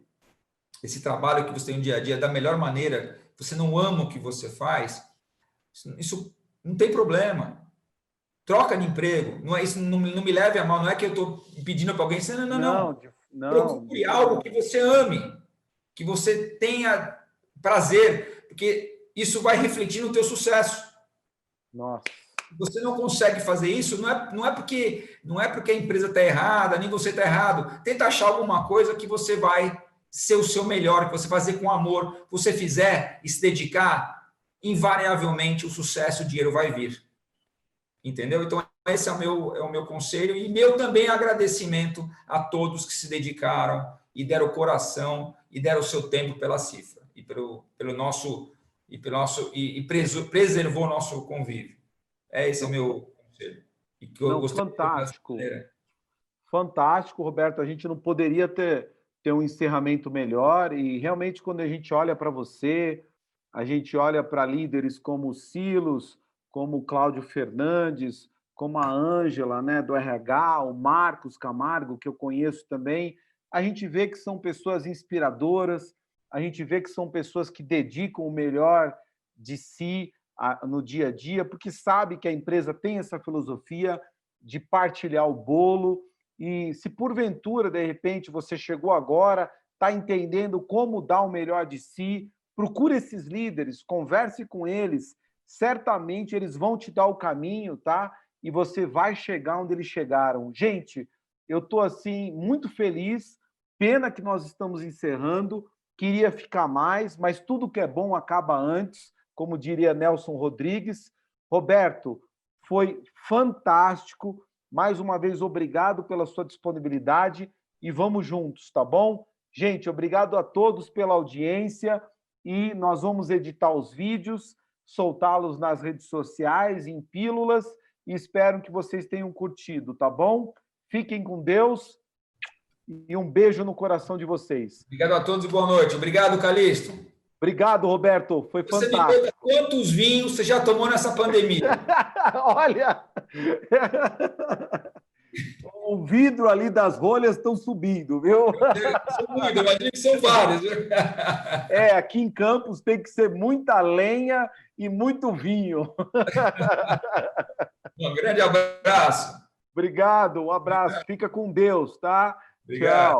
esse trabalho que você tem no dia a dia da melhor maneira, você não ama o que você faz, isso não tem problema. Troca de emprego. Não é isso, não me leve a mal. Não é que eu estou pedindo para alguém. Não. Procure algo que você ame, que você tenha prazer, porque isso vai refletir no teu sucesso. Nossa. Você não consegue fazer isso, não é porque a empresa está errada, nem você está errado. Tenta achar alguma coisa que você vai ser o seu melhor, que você fazer com amor. Você fizer e se dedicar, invariavelmente o sucesso, o dinheiro vai vir. Entendeu? Então, esse é o meu conselho e meu também agradecimento a todos que se dedicaram e deram o coração e deram o seu tempo pela Cifra e preservou o nosso convívio. Esse é o meu conselho. E que eu fantástico. Fantástico, Roberto. A gente não poderia ter um encerramento melhor e realmente quando a gente olha para você, a gente olha para líderes como o Silos, como o Cláudio Fernandes, como a Ângela, né, do RH, o Marcos Camargo, que eu conheço também, a gente vê que são pessoas inspiradoras, a gente vê que são pessoas que dedicam o melhor de si no dia a dia, porque sabe que a empresa tem essa filosofia de partilhar o bolo e se porventura, de repente, você chegou agora, está entendendo como dar o melhor de si, procure esses líderes, converse com eles, certamente eles vão te dar o caminho, tá? E você vai chegar onde eles chegaram. Gente, eu estou assim muito feliz, pena que nós estamos encerrando, queria ficar mais, mas tudo que é bom acaba antes, como diria Nelson Rodrigues. Roberto, foi fantástico, mais uma vez obrigado pela sua disponibilidade e vamos juntos, tá bom? Gente, obrigado a todos pela audiência e nós vamos editar os vídeos, soltá-los nas redes sociais, em pílulas, e espero que vocês tenham curtido, tá bom? Fiquem com Deus e um beijo no coração de vocês. Obrigado a todos e boa noite. Obrigado, Calixto. Obrigado, Roberto. Foi fantástico. Você me conta quantos vinhos você já tomou nessa pandemia? Olha, o vidro ali das rolhas estão subindo, viu? Eu imagino que são vários. Aqui em Campos tem que ser muita lenha e muito vinho. Um grande abraço. Obrigado, um abraço. Fica com Deus, tá? Obrigado. Tchau.